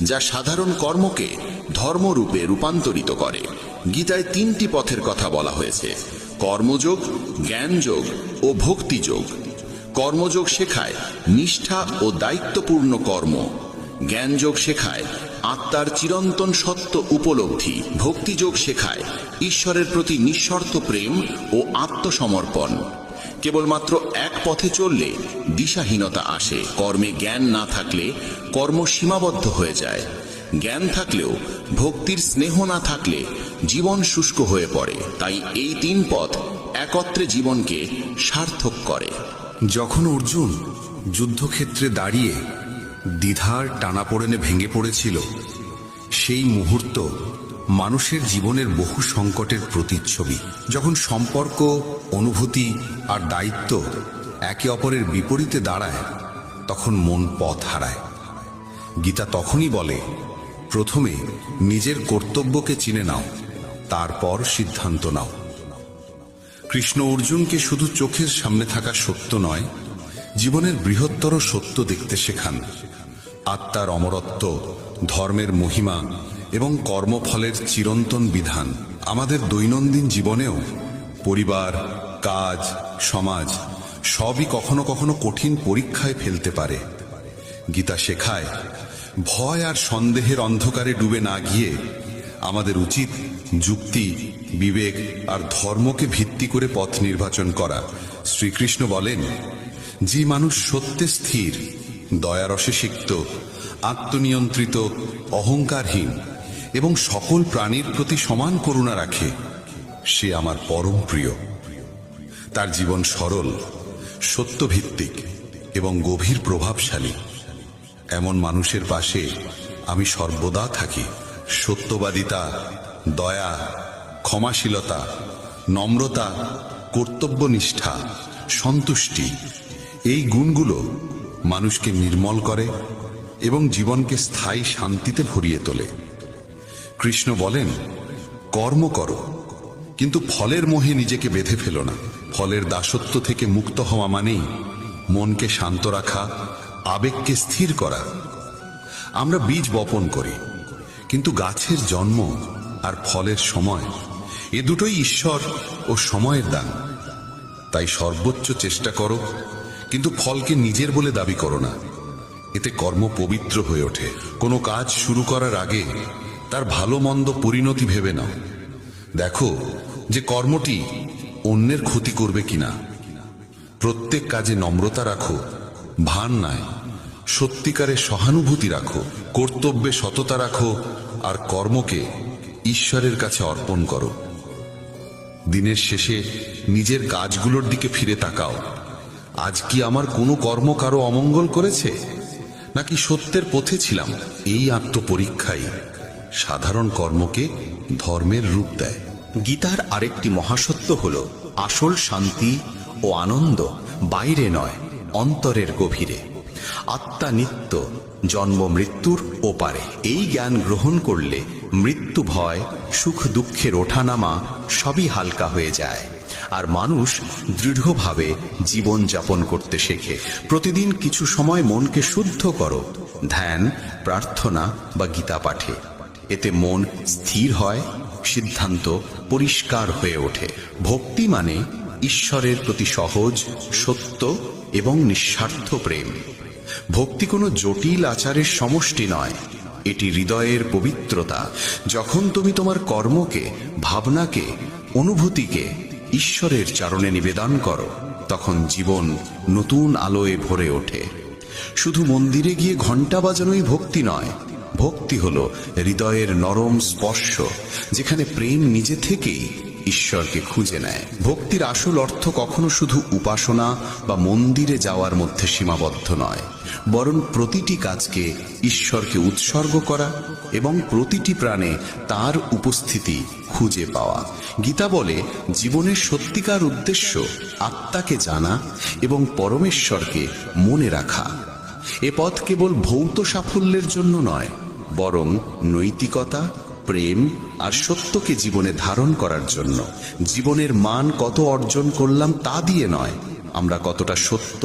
যা সাধারণ কর্মকে ধর্মরূপে রূপান্তরিত করে। গীতায় 3টি পথের কথা বলা হয়েছে: কর্মযোগ, জ্ঞানযোগ ও ভক্তিযোগ। কর্মযোগ শেখায় নিষ্ঠা ও দায়িত্বপূর্ণ কর্ম। জ্ঞানযোগ শেখায় আত্মার চিরন্তন সত্য উপলব্ধি। ভক্তিযোগ শেখায় ঈশ্বরের প্রতি নিঃশর্ত প্রেম ও আত্মসমর্পণ। কেবলমাত্র এক পথে চললে দিশাহীনতা আসে। কর্মে জ্ঞান না থাকলে কর্ম সীমাবদ্ধ হয়ে যায়। জ্ঞান থাকলেও ভক্তির স্নেহ না থাকলে জীবন শুষ্ক হয়ে পড়ে। তাই এই 3 পথ একত্রে জীবনকে সার্থক করে। যখন অর্জুন যুদ্ধক্ষেত্রে দাঁড়িয়ে দ্বিধার টানাপোড়েনে ভেঙে পড়েছিল, সেই মুহূর্ত মানুষের জীবনের বহু সংকটের প্রতিচ্ছবি। যখন সম্পর্ক, অনুভূতি আর দায়িত্ব একে অপরের বিপরীতে দাঁড়ায়, তখন মন পথ হারায়। গীতা তখনই বলে, প্রথমে নিজের কর্তব্যকে চিনে নাও, তারপর সিদ্ধান্ত নাও। কৃষ্ণ অর্জুনকে শুধু চোখের সামনে থাকা সত্য নয়, জীবনের বৃহত্তর সত্য দেখতে শেখান। আত্মার অমরত্ব, ধর্মের মহিমা এবং কর্মফলের চিরন্তন বিধান। আমাদের দৈনন্দিন জীবনেও পরিবার, কাজ, সমাজ সবই কখনো কখনো কঠিন পরীক্ষায় ফেলতে পারে। গীতা শেখায়, ভয় আর সন্দেহের অন্ধকারে ডুবে না গিয়ে আমাদের উচিত যুক্তি, বিবেক আর ধর্মকে ভিত্তি করে পথ নির্বাচন করা। শ্রীকৃষ্ণ বলেন, যে মানুষ সত্যে স্থির, দয়ারসে সিক্ত, আত্মনিয়ন্ত্রিত, অহংকারহীন এবং সকল প্রাণীর প্রতি সমান করুণা রাখে, সে আমার পরম প্রিয়। তার জীবন সরল, সত্যভিত্তিক এবং গভীর প্রভাবশালী। এমন মানুষের পাশে আমি সর্বদা থাকি। সত্যবাদিতা, দয়া, ক্ষমাশীলতা, নম্রতা, কর্তব্যনিষ্ঠা, সন্তুষ্টি, এই গুণগুলো মানুষকে নির্মল করে এবং জীবনকে স্থায়ী শান্তিতে ভরিয়ে তোলে। কৃষ্ণ বলেন, কর্ম করো, কিন্তু ফলের মোহে নিজেকে বেঁধে ফেলো না। ফলের দাসত্ব থেকে মুক্ত হওয়া মানেই মনকে শান্ত রাখা, আবেগকে স্থির করা। আমরা বীজ বপন করি, কিন্তু গাছের জন্ম আর ফলের সময়, এ দুটোই ঈশ্বর ও সময়ের দান। তাই সর্বোচ্চ চেষ্টা করো, কিন্তু ফলকে নিজের বলে দাবি করো না। এতে কর্ম পবিত্র হয়ে ওঠে। কোনো কাজ শুরু করার আগে তার ভালো মন্দ পরিণতি ভেবে নাও। দেখো যে কর্মটি অন্যের ক্ষতি করবে কিনা। প্রত্যেক কাজে নম্রতা রাখো, ভান নয়, সত্যিকারের সহানুভূতি রাখো, কর্তব্যে সততা রাখো আর কর্মকে ঈশ্বরের কাছে অর্পণ করো। দিনের শেষে নিজের কাজগুলোর দিকে ফিরে তাকাও। আজ কি আমার কোনো কর্ম কারো অমঙ্গল করেছে, নাকি সত্যের পথে ছিলাম? এই আত্মপরীক্ষাই সাধারণ কর্মকে ধর্মের রূপ দেয়। গীতার আরেকটি মহাসত্য হল, আসল শান্তি ও আনন্দ বাইরে নয়, অন্তরের গভীরে। আত্মা নিত্য, জন্ম মৃত্যুর ওপারে। এই জ্ঞান গ্রহণ করলে মৃত্যু ভয়, সুখ দুঃখের ওঠানামা সবই হালকা হয়ে যায়, আর মানুষ দৃঢ়ভাবে জীবন যাপন করতে শেখে। প্রতিদিন কিছু সময় মনকে শুদ্ধ করো, ধ্যান, প্রার্থনা বা গীতা পাঠে। এতে মন স্থির হয়, সিদ্ধান্ত পরিষ্কার হয়ে ওঠে। ভক্তি মানে ঈশ্বরের প্রতি সহজ, সত্য এবং নিঃস্বার্থ প্রেম। ভক্তি কোনো জটিল আচারের সমষ্টি নয়, এটি হৃদয়ের পবিত্রতা। যখন তুমি তোমার কর্মকে, ভাবনাকে, অনুভূতিকে ঈশ্বরের চরণে নিবেদন করো, তখন জীবন নতুন আলোয় ভরে ওঠে। শুধু মন্দিরে গিয়ে ঘণ্টা বাজানোই ভক্তি নয়, ভক্তি হলো হৃদয়ের নরম স্পর্শ, যেখানে প্রেম নিজে থেকেই ঈশ্বরকে খুঁজে নেয়। ভক্তির আসল অর্থ কখনো শুধু উপাসনা বা মন্দিরে যাওয়ার মধ্যে সীমাবদ্ধ নয়, বরং প্রতিটি কাজকে ঈশ্বরকে উৎসর্গ করা এবং প্রতিটি প্রাণে তার উপস্থিতি খুঁজে পাওয়া। গীতা বলে, জীবনের সত্যিকার উদ্দেশ্য আত্মাকে জানা এবং পরমেশ্বরকে মনে রাখা। এ পথ কেবল ভৌত সাফল্যের জন্য নয়, বরং নৈতিকতা, প্রেম আর সত্যকে জীবনে ধারণ করার জন্য। জীবনের মান কত অর্জন করলাম তা দিয়ে নয়, আমরা কতটা সত্য,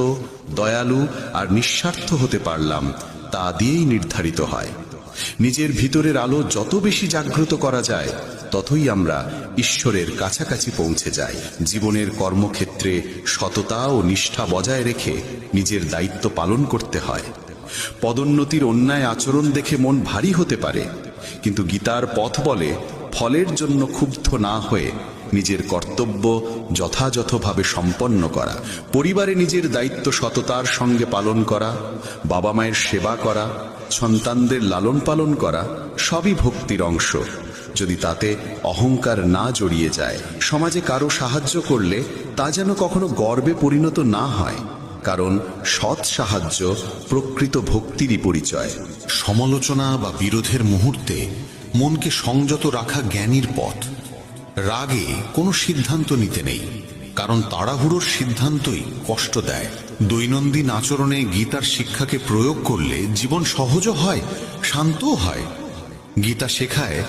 দয়ালু আর নিঃস্বার্থ হতে পারলাম তা দিয়েই নির্ধারিত হয়। নিজের ভিতরের আলো যত বেশি জাগ্রত করা যায়, ততই আমরা ঈশ্বরের কাছাকাছি পৌঁছে যাই। জীবনের কর্মক্ষেত্রে সততা ও নিষ্ঠা বজায় রেখে নিজের দায়িত্ব পালন করতে হয়। পদোন্নতির অন্যায় আচরণ দেখে মন ভারী হতে পারে, কিন্তু গীতার পথ বলে, ফলের জন্য ক্ষুব্ধ না হয়ে নিজের কর্তব্য যথাযথভাবে সম্পন্ন করা। পরিবারে নিজের দায়িত্ব সততার সঙ্গে পালন করা, বাবা মায়ের সেবা করা, সন্তানদের লালন পালন করা সবই ভক্তির অংশ, যদি তাতে অহংকার না জড়িয়ে যায়। সমাজে কারো সাহায্য করলে তা যেন কখনো গর্বে পরিণত না হয়, কারণ সৎ সাহায্য প্রকৃত ভক্তিরই পরিচয়। সমালোচনা বা বিরোধের মুহূর্তে মনকে সংযত রাখা জ্ঞানীর পথ। রাগে কোনো সিদ্ধান্ত নিতে নেই, কারণ তাড়াহুড়োর সিদ্ধান্তই কষ্ট দেয়। দৈনন্দিন আচরণে গীতার শিক্ষাকে প্রয়োগ করলে জীবন সহজও হয়, শান্তও হয়। গীতা শেখায়,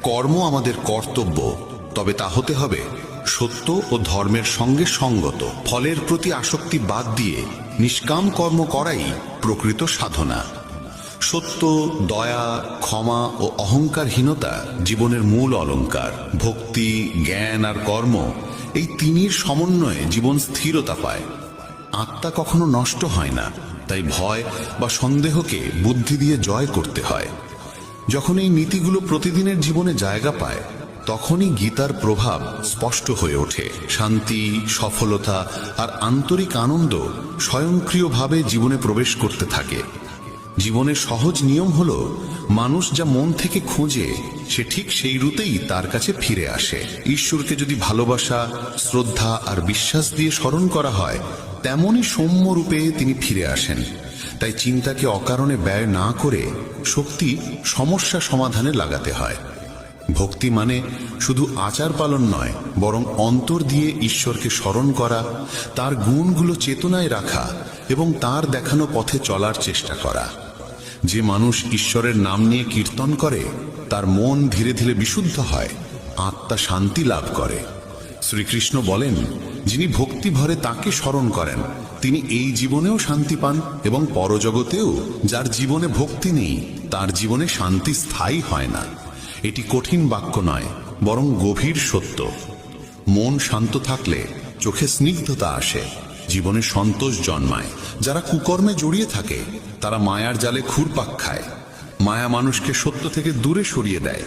কর্ম আমাদের কর্তব্য, তবে তা হতে হবে সত্য ও ধর্মের সঙ্গে সঙ্গত। ফলের প্রতি আসক্তি বাদ দিয়ে নিষ্কাম কর্ম করাই প্রকৃত সাধনা। সত্য, দয়া, ক্ষমা ও অহংকারহীনতা জীবনের মূল অলংকার। ভক্তি, জ্ঞান আর কর্ম, এই তিনির সমন্বয়ে জীবন স্থিরতা পায়। আত্মা কখনো নষ্ট হয় না, তাই ভয় বা সন্দেহকে বুদ্ধি দিয়ে জয় করতে হয়। যখন এই নীতিগুলো প্রতিদিনের জীবনে জায়গা পায়, তখনই গীতার প্রভাব স্পষ্ট হয়ে ওঠে। শান্তি, সফলতা আর আন্তরিক আনন্দ স্বয়ংক্রিয়ভাবে জীবনে প্রবেশ করতে থাকে। জীবনের সহজ নিয়ম হলো, মানুষ যা মন থেকে খোঁজে সে ঠিক সেই রুতেই তার কাছে ফিরে আসে। ঈশ্বরকে যদি ভালোবাসা, শ্রদ্ধা আর বিশ্বাস দিয়ে স্মরণ করা হয়, তেমনই সৌম্য রূপে তিনি ফিরে আসেন। তাই চিন্তাকে অকারণে ব্যয় না করে শক্তি সমস্যা সমাধানে লাগাতে হয়। ভক্তি মানে শুধু আচার পালন নয়, বরং অন্তর দিয়ে ঈশ্বরকে স্মরণ করা, তার গুণগুলো চেতনায় রাখা এবং তার দেখানো পথে চলার চেষ্টা করা। যে মানুষ ঈশ্বরের নাম নিয়ে কীর্তন করে, তার মন ধীরে ধীরে বিশুদ্ধ হয়, আত্মা শান্তি লাভ করে। শ্রীকৃষ্ণ বলেন, যিনি ভক্তি ভরে তাকে স্মরণ করেন, তিনি এই জীবনেও শান্তি পান এবং পরজগতেও। যার জীবনে ভক্তি নেই, তার জীবনে শান্তি স্থায়ী হয় না। এটি কঠিন বাক্য নয়, বরং গভীর সত্য। মন শান্ত থাকলে চোখে স্নিগ্ধতা আসে, জীবনে সন্তোষ জন্মায়। যারা কুকর্মে জড়িয়ে থাকে, তারা মায়ার জালে ঘুরপাক খায়। মায়া মানুষকে সত্য থেকে দূরে সরিয়ে দেয়,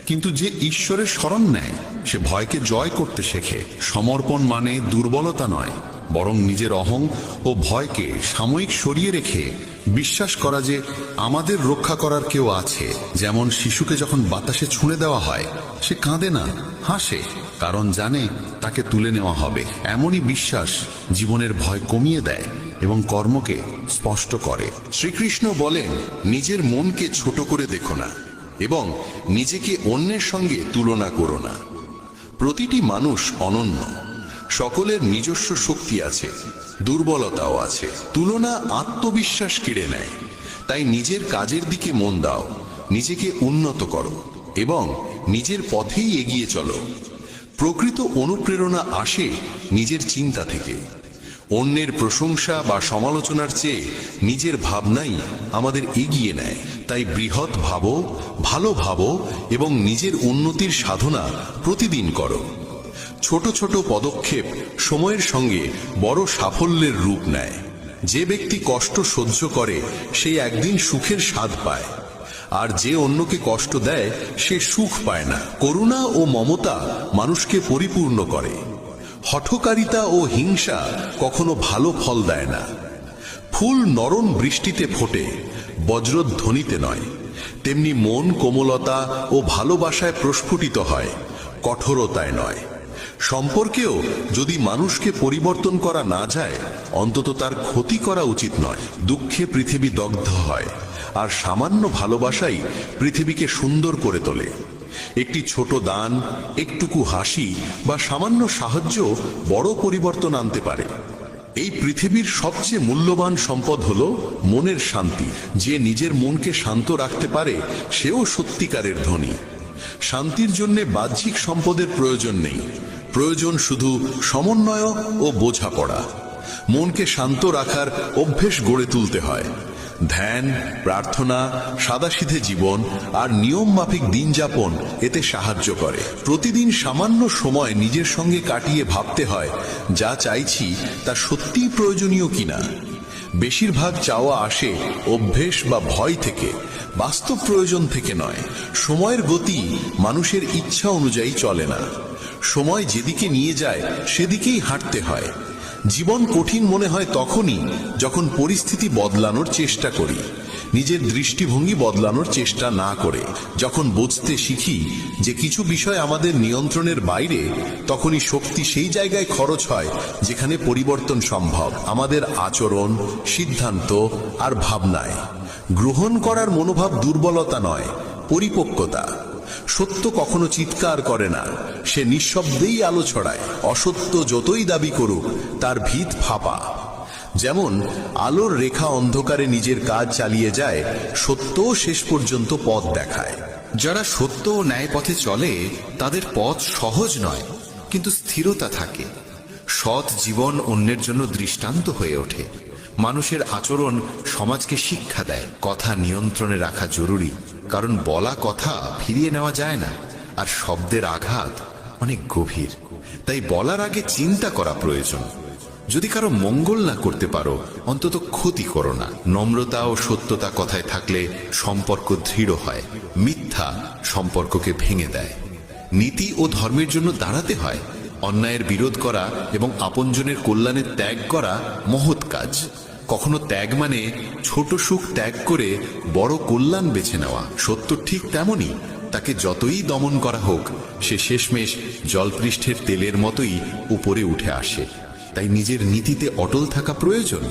কিন্তু যে ঈশ্বরের শরণ নেয় সে ভয়কে জয় করতে শেখে। সমর্পণ মানে দুর্বলতা নয়, বরং নিজের অহং ও ভয়কে সাময়িক সরিয়ে রেখে বিশ্বাস করা যে আমাদের রক্ষা করার কেউ আছে। যেমন শিশুকে যখন বাতাসে ছুঁড়ে দেওয়া হয়, সে কাঁদে না, হাসে, কারণ জানে তাকে তুলে নেওয়া হবে। এমনই বিশ্বাস জীবনের ভয় কমিয়ে দেয় এবং কর্মকে স্পষ্ট করে। শ্রীকৃষ্ণ বলেন, নিজের মনকে ছোট করে দেখো না এবং নিজেকে অন্যের সঙ্গে তুলনা করো না। প্রতিটি মানুষ অনন্য, সকলের নিজস্ব শক্তি আছে, দুর্বলতাও আছে। তুলনা আত্মবিশ্বাস কেড়ে নেয়। তাই নিজের কাজের দিকে মন দাও, নিজেকে উন্নত করো এবং নিজের পথেই এগিয়ে চলো। প্রকৃত অনুপ্রেরণা আসে নিজের চিন্তা থেকে। অন্যের প্রশংসা বা সমালোচনার চেয়ে নিজের ভাবনাই আমাদের এগিয়ে নেয়। তাই বৃহৎ ভাবো, ভালো ভাবো এবং নিজের উন্নতির সাধনা প্রতিদিন করো। ছোট ছোট পদক্ষেপ সময়ের সঙ্গে বড় সাফল্যের রূপ নেয়। যে ব্যক্তি কষ্ট সহ্য করে সে একদিন সুখের স্বাদ পায়, আর যে অন্যকে কষ্ট দেয় সে সুখ পায় না। করুণা ও মমতা মানুষকে পরিপূর্ণ করে। হঠকারিতা ও হিংসা কখনো ভালো ফল দেয় না। ফুল নরম বৃষ্টিতে ফোটে, বজ্রধ্বনিতে নয়। তেমনি মন কোমলতা ও ভালোবাসায় প্রস্ফুটিত হয়, কঠোরতায় নয়। সম্পর্কেও যদি মানুষকে পরিবর্তন করা না যায়, অন্তত তার ক্ষতি করা উচিত নয়। দুঃখে পৃথিবী দগ্ধ হয়, আর সামান্য ভালোবাসাই পৃথিবীকে সুন্দর করে তোলে। একটি ছোট দান, একটুকু হাসি বা সামান্য সাহায্য বড় পরিবর্তন আনতে পারে। এই পৃথিবীর সবচেয়ে মূল্যবান সম্পদ হলো মনের শান্তি। যে নিজের মনকে শান্ত রাখতে পারে, সেও সত্যিকারের ধনী। শান্তির জন্য বাহ্যিক সম্পদের প্রয়োজন নেই, প্রয়োজন শুধু সমন্বয় ও বোঝাপড়া। মনকে শান্ত রাখার অভ্যেস গড়ে তুলতে হয়। ধ্যান, প্রার্থনা, সাদাসিধে জীবন আর নিয়ম মাফিক দিন যাপন এতে সাহায্য করে। প্রতিদিন সামান্য সময় নিজের সঙ্গে কাটিয়ে ভাবতে হয়, যা চাইছি তা সত্যিই প্রয়োজনীয় কিনা। বেশিরভাগ চাওয়া আসে অভ্যেস বা ভয় থেকে, বাস্তব প্রয়োজন থেকে নয়। সময়ের গতি মানুষের ইচ্ছা অনুযায়ী চলে না। সময় যেদিকে নিয়ে যায় সেদিকেই হাঁটতে হয়। জীবন কঠিন মনে হয় তখনই যখন পরিস্থিতি বদলানোর চেষ্টা করি, নিজের দৃষ্টিভঙ্গি বদলানোর চেষ্টা না করে। যখন বুঝতে শিখি যে কিছু বিষয় আমাদের নিয়ন্ত্রণের বাইরে, তখনই শক্তি সেই জায়গায় খরচ হয় যেখানে পরিবর্তন সম্ভব। আমাদের আচরণ, সিদ্ধান্ত আর ভাবনায় গ্রহণ করার মনোভাব দুর্বলতা নয়, পরিপক্কতা। সত্য কখনো চিৎকার করে না, সে নিঃশব্দেই আলো ছড়ায়। অসত্য যতই দাবি করুক, তার ভিত ফাঁপা। যেমন আলোর রেখা অন্ধকারে নিজের কাজ চালিয়ে যায়, সত্যও শেষ পর্যন্ত পথ দেখায়। যারা সত্য ও ন্যায় পথে চলে, তাদের পথ সহজ নয়, কিন্তু স্থিরতা থাকে। সৎ জীবন অন্যের জন্য দৃষ্টান্ত হয়ে ওঠে। মানুষের আচরণ সমাজকে শিক্ষা দেয়। কথা নিয়ন্ত্রণে রাখা জরুরি, কারণ বলা কথা ফিরিয়ে নেওয়া যায় না, আর শব্দের আঘাত অনেক গভীর। তাই বলার আগে চিন্তা করা প্রয়োজন। যদি কারো মঙ্গল না করতে পারো, অন্তত ক্ষতি করো না। নম্রতা ও সত্যতা কথায় থাকলে সম্পর্ক দৃঢ় হয়। মিথ্যা সম্পর্ককে ভেঙে দেয়। নীতি ও ধর্মের জন্য দাঁড়াতে হয়। অন্যায়ের বিরোধ করা এবং আপনজনের কল্যাণে ত্যাগ করা মহৎ কাজ। কখনো ত্যাগ মানে ছোট সুখ ত্যাগ করে বড় কল্যাণ বেছে নেওয়া। সত্য ঠিক তেমনই, তাকে যতই দমন করা হোক, সে শেষমেশ জলপৃষ্ঠের তেলের মতোই উপরে উঠে আসে। তাই নিজের নীতিতে অটল থাকা প্রয়োজন।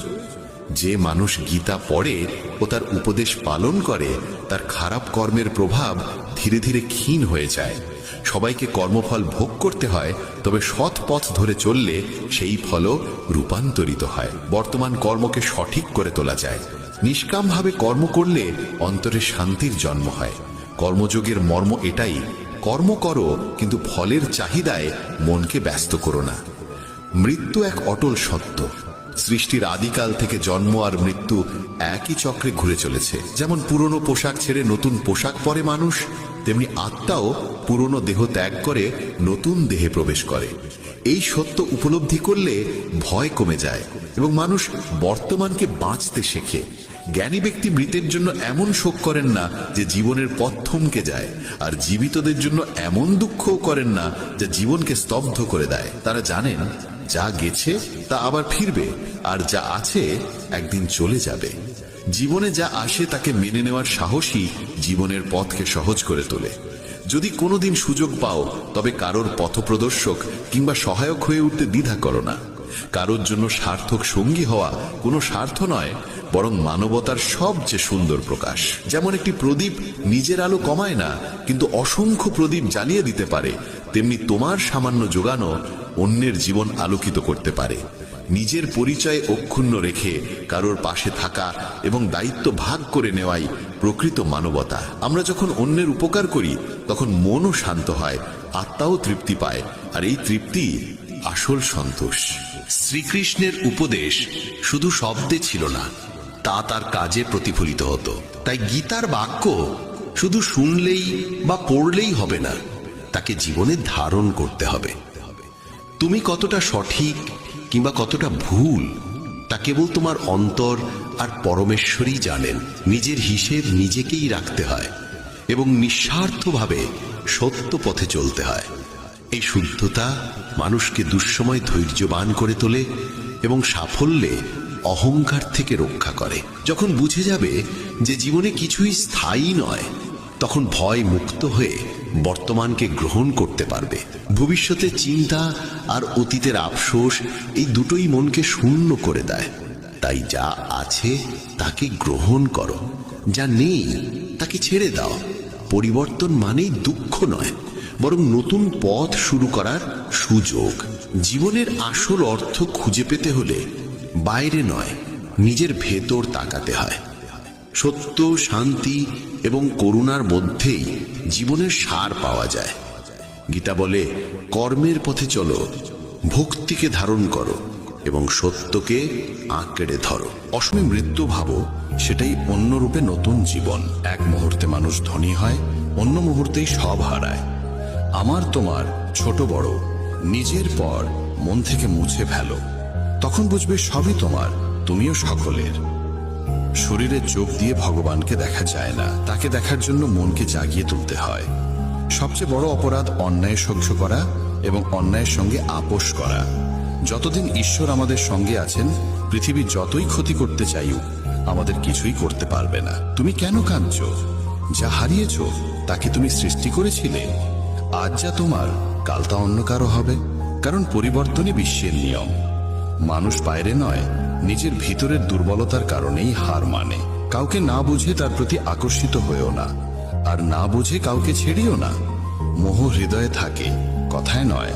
যে মানুষ গীতা পড়ে ও তার উপদেশ পালন করে, তার খারাপ কর্মের প্রভাব ধীরে ধীরে ক্ষীণ হয়ে যায়। সবাইকে কর্মফল ভোগ করতে হয়, তবে সৎ পথ ধরে চললে সেই ফলও রূপান্তরিত হয়। বর্তমান কর্মকে সঠিক করে তোলা যায়। নিষ্কামভাবে কর্ম করলে অন্তরে শান্তির জন্ম হয়। কর্মযোগের মর্ম এটাই, কর্ম করো কিন্তু ফলের চাহিদায় মনকে ব্যস্ত করো না। মৃত্যু এক অটল সত্য। সৃষ্টির আদিকাল থেকে জন্ম আর মৃত্যু একই চক্রে ঘুরে চলেছে। যেমন পুরনো পোশাক ছেড়ে নতুন পোশাক পরে মানুষ, তেমনি আত্মাও পুরনো দেহ ত্যাগ করে নতুন দেহে প্রবেশ করে। এই সত্য উপলব্ধি করলে ভয় কমে যায় এবং মানুষ বর্তমানকে বাঁচতে শেখে। জ্ঞানী ব্যক্তি মৃতের জন্য এমন শোক করেন না যে জীবনের পথ থমকে যায়, আর জীবিতদের জন্য এমন দুঃখও করেন না যা জীবনকে স্তব্ধ করে দেয়। তারা জানেন যা গেছে তা আবার ফিরবে, আর যা আছে একদিন চলে যাবে। জীবনে যা আসে তাকে মেনে নেওয়ার সাহসী জীবনের পথকে সহজ করে তোলে। যদি কোনোদিন সুযোগ পাও, তবে কারোর পথপ্রদর্শক কিংবা সহায়ক হয়ে উঠতে দ্বিধা করো না। কারোর জন্য সার্থক সঙ্গী হওয়া কোনো স্বার্থ নয়, বরং মানবতার সবচেয়ে সুন্দর প্রকাশ। যেমন একটি প্রদীপ নিজের আলো কমায় না, কিন্তু অসংখ্য প্রদীপ জ্বালিয়ে দিতে পারে, তেমনি তোমার সামান্য যোগানো অন্যের জীবন আলোকিত করতে পারে। নিজের পরিচয় অক্ষুণ্ণ রেখে কারোর পাশে থাকা এবং দায়িত্ব ভাগ করে নেওয়াই প্রকৃত মানবতা। আমরা যখন অন্যের উপকার করি, তখন মনও শান্ত হয়, আত্মাও তৃপ্তি পায়, আর এই তৃপ্তি আসল সন্তোষ। শ্রীকৃষ্ণের উপদেশ শুধু শব্দে ছিল না, তা তার কাজে প্রতিফলিত হতো। তাই গীতার বাক্য শুধু শুনলেই বা পড়লেই হবে না, তাকে জীবনে ধারণ করতে হবে। তুমি কতটা সঠিক কিংবা কতটা ভুল, তা কেবল তোমার অন্তর আর পরমেশ্বরই জানেন। নিজের হিসেব নিজেকেই রাখতে হয় এবং নিঃস্বার্থভাবে সত্য পথে চলতে হয়। এই শুদ্ধতা মানুষকে দুঃসময় ধৈর্যবান করে তোলে এবং সাফল্যে অহংকার থেকে রক্ষা করে। যখন বুঝে যাবে যে জীবনে কিছুই স্থায়ী নয়, তখন ভয় মুক্ত হয়ে বর্তমানকে গ্রহণ করতে পারবে। ভবিষ্যতের চিন্তা আর অতীতের আফসোস এই দুটোই মনকে শূন্য করে দেয়। তাই যা আছে তাকে গ্রহণ করো, যা নেই তাকে ছেড়ে দাও। পরিবর্তন মানেই দুঃখ নয়, বরং নতুন পথ শুরু করার সুযোগ। জীবনের আসল অর্থ খুঁজে পেতে হলে বাইরে নয়, নিজের ভেতর তাকাতে হয়। সত্য, শান্তি এবং করুণার মধ্যেই জীবনের সার পাওয়া যায়। গীতা বলে, কর্মের পথে চলো, ভক্তিকে ধারণ করো এবং সত্যকে আঁকড়ে ধরো। অসমে মৃত্যু ভাবো, সেটাই অন্য রূপে নতুন জীবন। এক মুহূর্তে মানুষ ধনী হয়, অন্য মুহূর্তেই সব হারায়। আমার তোমার ছোট বড় নিজের পর মন থেকে মুছে ফেলো, তখন বুঝবে সবই তোমার, তুমিও সকলের। শরীরের চোখ দিয়ে ভগবানকে দেখা যায় না, তাকে দেখার জন্য মনকে জাগিয়ে তুলতে হয়। সবচেয়ে বড় অপরাধ অন্যায় সহ্য করা এবং অন্যায়ের সঙ্গে আপোষ করা। যতদিন ঈশ্বর আমাদের সঙ্গে আছেন, পৃথিবী যতই ক্ষতি করতে চাইও আমাদের কিছুই করতে পারবে না। তুমি কেন কাঁদছো? যা হারিয়েছ তাকে তুমি সৃষ্টি করেছিলে। আজ যা তোমার, কাল তা অন্য কারো হবে, কারণ পরিবর্তনই বিশ্বের নিয়ম। মানুষ বাইরে নয়, নিজের ভিতরের দুর্বলতার কারণেই হার মানে। কাউকে না বুঝে তার প্রতি আকর্ষিত হয়েও না, আর না বুঝে কাউকে ছেড়িও না। মোহ হৃদয়ে থাকে, কথায় নয়,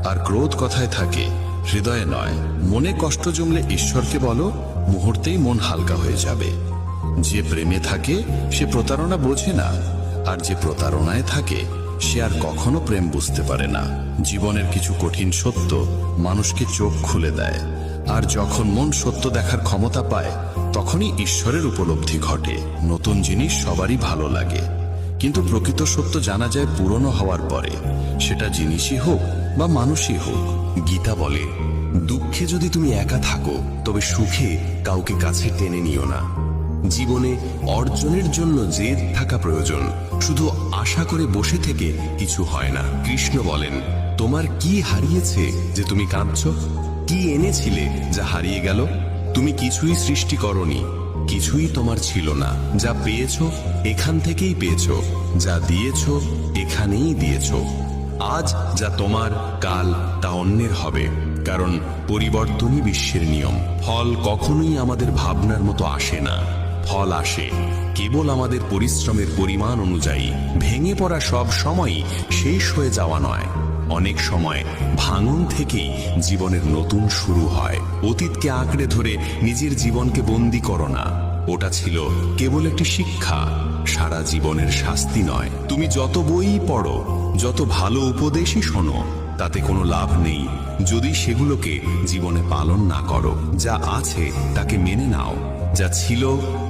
আর ক্রোধ কথায় থাকে, হৃদয়ে নয়। মনে কষ্ট জমলে ঈশ্বরকে বলো, মুহূর্তেই মন হালকা হয়ে যাবে। যে প্রেমে থাকে সে প্রতারণা বোঝে না, আর যে প্রতারণায় থাকে সে আর কখনো প্রেম বুঝতে পারে না। জীবনের কিছু কঠিন সত্য মানুষকে চোখ খুলে দেয়, আর যখন মন সত্য দেখার ক্ষমতা পায় তখনই ঈশ্বরের উপলব্ধি ঘটে। নতুন জিনিস সবারই ভালো লাগে, কিন্তু প্রকৃত সত্য জানা যায় পুরনো হওয়ার পরে, সেটা জিনিসই হোক বা মানুষই হোক। গীতা বলে, দুঃখে যদি তুমি একা থাকো তবে সুখে কাউকে কাছে টেনে নিও না। জীবনে অর্জনের জন্য জেদ থাকা প্রয়োজন, শুধু আশা করে বসে থেকে কিছু হয় না। কৃষ্ণ বলেন, তোমার কি হারিয়েছে যে তুমি কাঁদছো? কি এনেছিলে যা হারিয়ে গেল? তুমি কিছুই সৃষ্টি করনি, কিছুই তোমার ছিল না। যা পেয়েছো এখান থেকেই পেয়েছো, যা দিয়েছো এখানেই দিয়েছো। আজ যা তোমার, কাল তা অন্যের হবে, কারণ পরিবর্তনই বিশ্বের নিয়ম। ফল কখনোই আমাদের ভাবনার মতো আসে না, ফল আসে কেবল আমাদের পরিশ্রমের পরিমাণ অনুযায়ী। ভেঙে পড়া সব সময়ই শেষ হয়ে যাওয়া নয়, অনেক সময় ভাঙন থেকেই জীবনের নতুন শুরু হয়। অতীতকে আঁকড়ে ধরে নিজের জীবনকে বন্দী করো না, ওটা ছিল কেবল একটি শিক্ষা, সারা জীবনের শাস্তি নয়। তুমি যত বই পড়ো, যত ভালো উপদেশই শোনো, তাতে কোনো লাভ নেই যদি সেগুলোকে জীবনে পালন না করো। যা আছে তাকে মেনে নাও, যা ছিল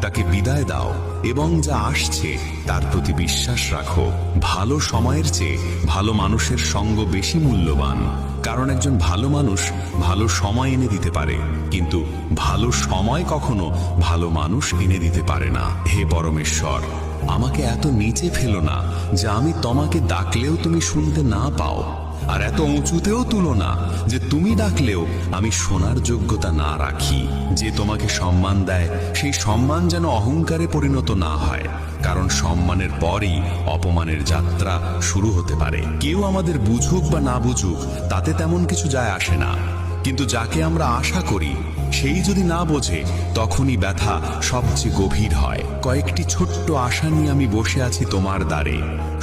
তাকে বিদায় দাও, এবং যা আসছে তার প্রতি বিশ্বাস রাখো। ভালো সময়ের চেয়ে ভালো মানুষের সঙ্গ বেশি মূল্যবান, কারণ একজন ভালো মানুষ ভালো সময় এনে দিতে পারে, কিন্তু ভালো সময় কখনো ভালো মানুষ এনে দিতে পারে না। হে পরমেশ্বর, আমাকে এত নিচে ফেলো না যে আমি তোমাকে ডাকলেও তুমি শুনতে না পাও, আর এত উঁচুতেও তুলো না যে তুমি ডাকলেও আমি শোনার যোগ্যতা না রাখি। যে তোমাকে সম্মান দেয় সেই সম্মান যেন অহংকারে পরিণত না হয়, কারণ সম্মানের পরই অপমানের যাত্রা শুরু হতে পারে। কেউ আমাদের বুঝুক বা না বুঝুক তাতে তেমন কিছু যায় আসে না, কিন্তু যাকে আমরা আশা করি সেই যদি না বোঝে তখনই ব্যথা সবচেয়ে গভীর হয়। কয়েকটি ছোট্ট আশা নিয়ে আমি বসে আছি তোমার দ্বারে।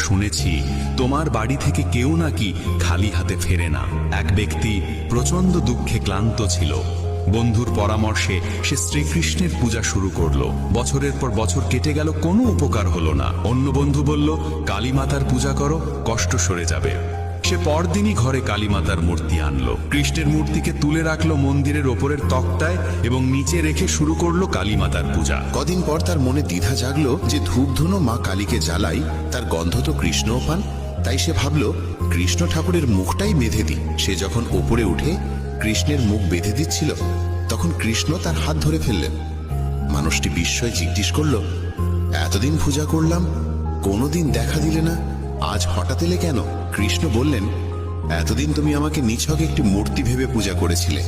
শুনেছি তোমার বাড়ি থেকে কেউ নাকি খালি হাতে ফেরে না। এক ব্যক্তি প্রচন্ড দুঃখে ক্লান্ত ছিল। বন্ধুর পরামর্শে সে শ্রীকৃষ্ণের পূজা শুরু করলো। বছরের পর বছর কেটে গেল, কোনো উপকার হলো না। অন্য বন্ধু বলল, কালী মাতার পূজা করো, কষ্ট সরে যাবে। সে পরদিনই ঘরে কালীমাতার মূর্তি আনলো। কৃষ্ণের মূর্তিকে তুলে রাখলো মন্দিরের ওপরের তক্তায় এবং নিচে রেখে শুরু করলো কালীমাতার পূজা। কদিন পর তার মনে দ্বিধা জাগলো যে ধূপধুনো মা কালীকে জ্বালাই, তার গন্ধ তো কৃষ্ণও পান। তাই সে ভাবল, কৃষ্ণ ঠাকুরের মুখটাই বেঁধে দিই। সে যখন ওপরে উঠে কৃষ্ণের মুখ বেঁধে দিচ্ছিল, তখন কৃষ্ণ তার হাত ধরে ফেললেন। মানুষটি বিস্ময়ে জিজ্ঞেস করলো, এতদিন পূজা করলাম, কোনোদিন দেখা দিলে না, আজ হঠাৎ এলে কেন? কৃষ্ণ বললেন, এতদিন তুমি আমাকে নিছক একটি মূর্তি ভেবে পূজা করেছিলে,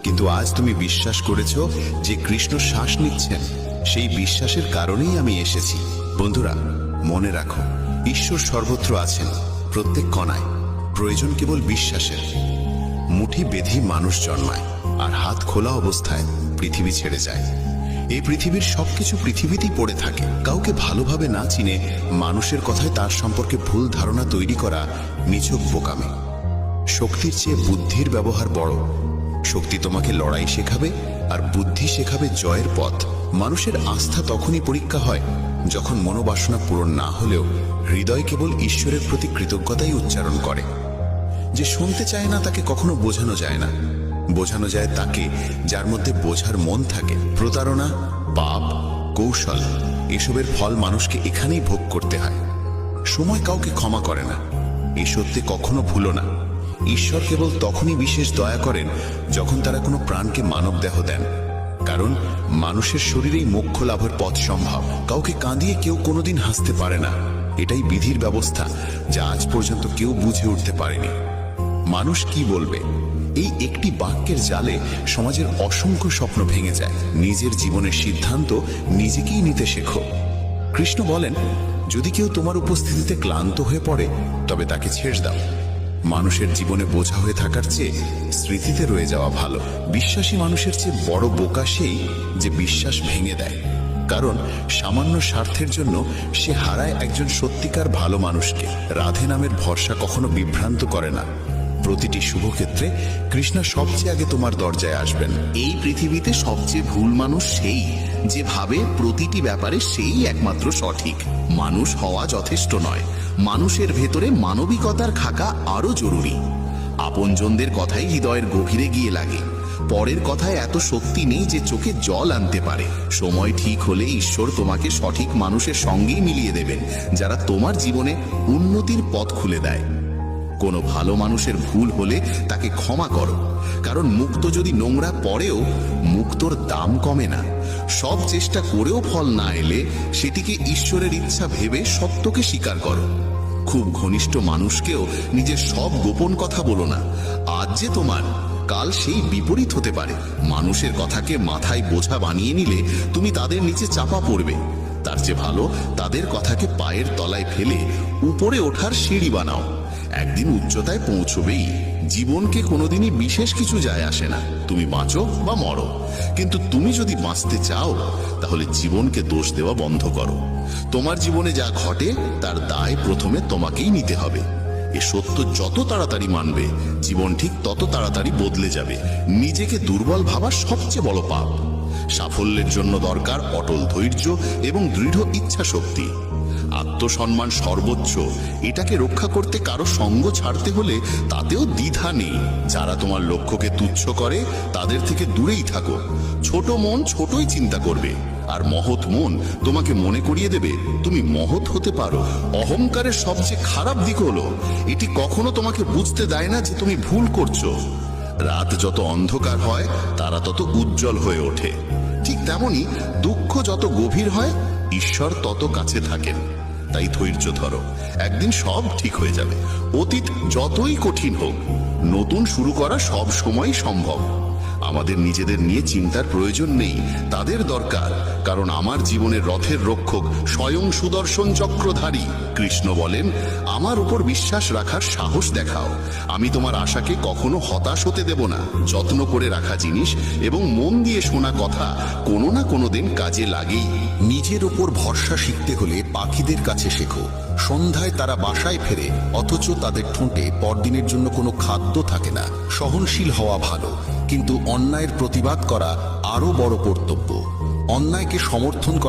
কিন্তু আজ তুমি বিশ্বাস করেছ যে কৃষ্ণ শ্বাস নিচ্ছেন। সেই বিশ্বাসের কারণেই আমি এসেছি। বন্ধুরা, মনে রাখো, ঈশ্বর সর্বত্র আছেন, প্রত্যেক কণায়। প্রয়োজন কেবল বিশ্বাসের। মুঠি বেঁধে মানুষ জন্মায়, আর হাত খোলা অবস্থায় পৃথিবী ছেড়ে যায়। এই পৃথিবীর সবকিছু পৃথিবীতেই পড়ে থাকে। কাউকে ভালোভাবে না চিনে মানুষের কথায় তার সম্পর্কে ভুল ধারণা তৈরি করা নিছক বোকামি। শক্তির চেয়ে বুদ্ধির ব্যবহার বড়। শক্তি তোমাকে লড়াই শেখাবে, আর বুদ্ধি শেখাবে জয়ের পথ। মানুষের আস্থা তখনই পরীক্ষা হয় যখন মনোবাসনা পূরণ না হলেও হৃদয় কেবল ঈশ্বরের প্রতি কৃতজ্ঞতাই উচ্চারণ করে। যে শুনতে চায় না তাকে কখনো বোঝানো যায় না। বোঝানো যায় তাকে যার মধ্যে বোঝার মন থাকে। প্রতারণা, পাপ, কৌশল এসবের ফল মানুষকে এখানেই ভোগ করতে হয়। সময় কাউকে ক্ষমা করে না, এই সত্যি কখনো ভুলো না। ঈশ্বর কেবল তখনই বিশেষ দয়া করেন যখন তারা কোনো প্রাণকে মানবদেহ দেন, কারণ মানুষের শরীরেই মোক্ষ লাভের পথ সম্ভব। কাউকে কাঁদিয়ে কেউ কোনোদিন হাসতে পারে না। এটাই বিধির ব্যবস্থা, যা আজ পর্যন্ত কেউ বুঝে উঠতে পারেনি। মানুষ কি বলবে, এই একটি বাক্যের জালে সমাজের অসংখ্য স্বপ্ন ভেঙে যায়। নিজের জীবনের সিদ্ধান্ত নিজেকেই নিতে শেখো। কৃষ্ণ বলেন, যদি কেউ তোমার উপস্থিতিতে ক্লান্ত হয়ে পড়ে তবে তাকে ছেড়ে দাও। মানুষের জীবনে বোঝা হয়ে থাকার চেয়ে স্মৃতিতে রয়ে যাওয়া ভালো। বিশ্বাসী মানুষের চেয়ে বড় বোকা সেই যে বিশ্বাস ভেঙে দেয়, কারণ সামান্য স্বার্থের জন্য সে হারায় একজন সত্যিকার ভালো মানুষকে। রাধে নামের ভরসা কখনো বিভ্রান্ত করে না। প্রতিটি শুভক্ষেত্রে কৃষ্ণা সবচেয়ে আগে তোমার দরজায় আসবেন। এই পৃথিবীতে সবচেয়ে ভুল মানুষ সেই যে ভাবে প্রতিটি ব্যাপারে সেই একমাত্র সঠিক। মানুষ হওয়া যথেষ্ট নয়, মানুষের ভেতরে মানবিকতার থাকা আরো জরুরি। আপনজনদের কথাই হৃদয়ের গভীরে গিয়ে লাগে। পরের কথায় এত শক্তি নেই যে চোখে জল আনতে পারে। সময় ঠিক হলে ঈশ্বর তোমাকে সঠিক মানুষের সঙ্গেই মিলিয়ে দেবেন, যারা তোমার জীবনে উন্নতির পথ খুলে দেয়। কোনো ভালো মানুষের ভুল হলে তাকে ক্ষমা করো, কারণ মুক্ত যদি নোংরা পড়েও মুক্তর দাম কমে না। সব চেষ্টা করেও ফল না এলে সেটিকে ঈশ্বরের ইচ্ছা ভেবে সত্যকে স্বীকার করো। খুব ঘনিষ্ঠ মানুষকেও নিজের সব গোপন কথা বলো না। আজ যে তোমার, কাল সেই বিপরীত হতে পারে। মানুষের কথাকে মাথায় বোঝা বানিয়ে নিলে তুমি তাদের নিচে চাপা পড়বে। তার চেয়ে ভালো তাদের কথাকে পায়ের তলায় ফেলে উপরে ওঠার সিঁড়ি বানাও। একদিন উচ্চতায় পৌঁছবেই। জীবনকে কোনোদিনই বিশেষ কিছু যায় আসে না, তুমি বাঁচো বা মরো। কিন্তু তুমি যদি বাঁচতে চাও তাহলে জীবনকে দোষ দেওয়া বন্ধ করো। তোমার জীবনে যা ঘটে তার দায় প্রথমে তোমাকেই নিতে হবে। এ সত্য যত তাড়াতাড়ি মানবে, জীবন ঠিক তত তাড়াতাড়ি বদলে যাবে। নিজেকে দুর্বল ভাবা সবচেয়ে বড় পাপ। সাফল্যের জন্য দরকার অটল ধৈর্য এবং দৃঢ় ইচ্ছা শক্তি। আত্মসম্মান সর্বোচ্চ, এটাকে রক্ষা করতে কারো সঙ্গ ছাড়তে হলে তাতেও দ্বিধা নেই। যারা তোমার লক্ষ্যকে তুচ্ছ করে তাদের থেকে দূরেই থাকো। ছোট মন ছোটই চিন্তা করবে, আর মহৎ মন তোমাকে মনে করিয়ে দেবে তুমি মহৎ হতে পারো। অহংকারের সবচেয়ে খারাপ দিক হলো এটি কখনো তোমাকে বুঝতে দেয় না যে তুমি ভুল করছো। রাত যত অন্ধকার হয় তারা তত উজ্জ্বল হয়ে ওঠে। ঠিক তেমনি দুঃখ যত গভীর হয় ঈশ্বর তত কাছে থাকেন। তাই ধৈর্য ধরো, একদিন সব ঠিক হয়ে যাবে। অতীত যতই কঠিন হোক, নতুন শুরু করা সব সময় সম্ভব। আমাদের নিজেদের নিয়ে চিন্তার প্রয়োজন নেই, তাদের দরকার, কারণ আমার জীবনের রথের রক্ষক স্বয়ং সুদর্শন চক্রধারী। কৃষ্ণ বলেন, আমার উপর বিশ্বাস রাখার সাহস দেখাও, আমি তোমার আশাকে কখনো হতাশ হতে দেব না। যত্ন করে রাখা জিনিস এবং মন দিয়ে শোনা কথা কোনো না কোনো দিন কাজে লাগেই। নিজের ওপর ভরসা শিখতে হলে পাখিদের কাছে শেখো। সন্ধ্যায় তারা বাসায় ফেরে, অথচ তাদের ঠোঁটে পরদিনের জন্য কোনো খাদ্য থাকে না। সহনশীল হওয়া ভালো, কিন্তু অন্যায়ের প্রতিবাদ করা আরো বড় কর্তব্য। অন্যায়কে সমর্থন করা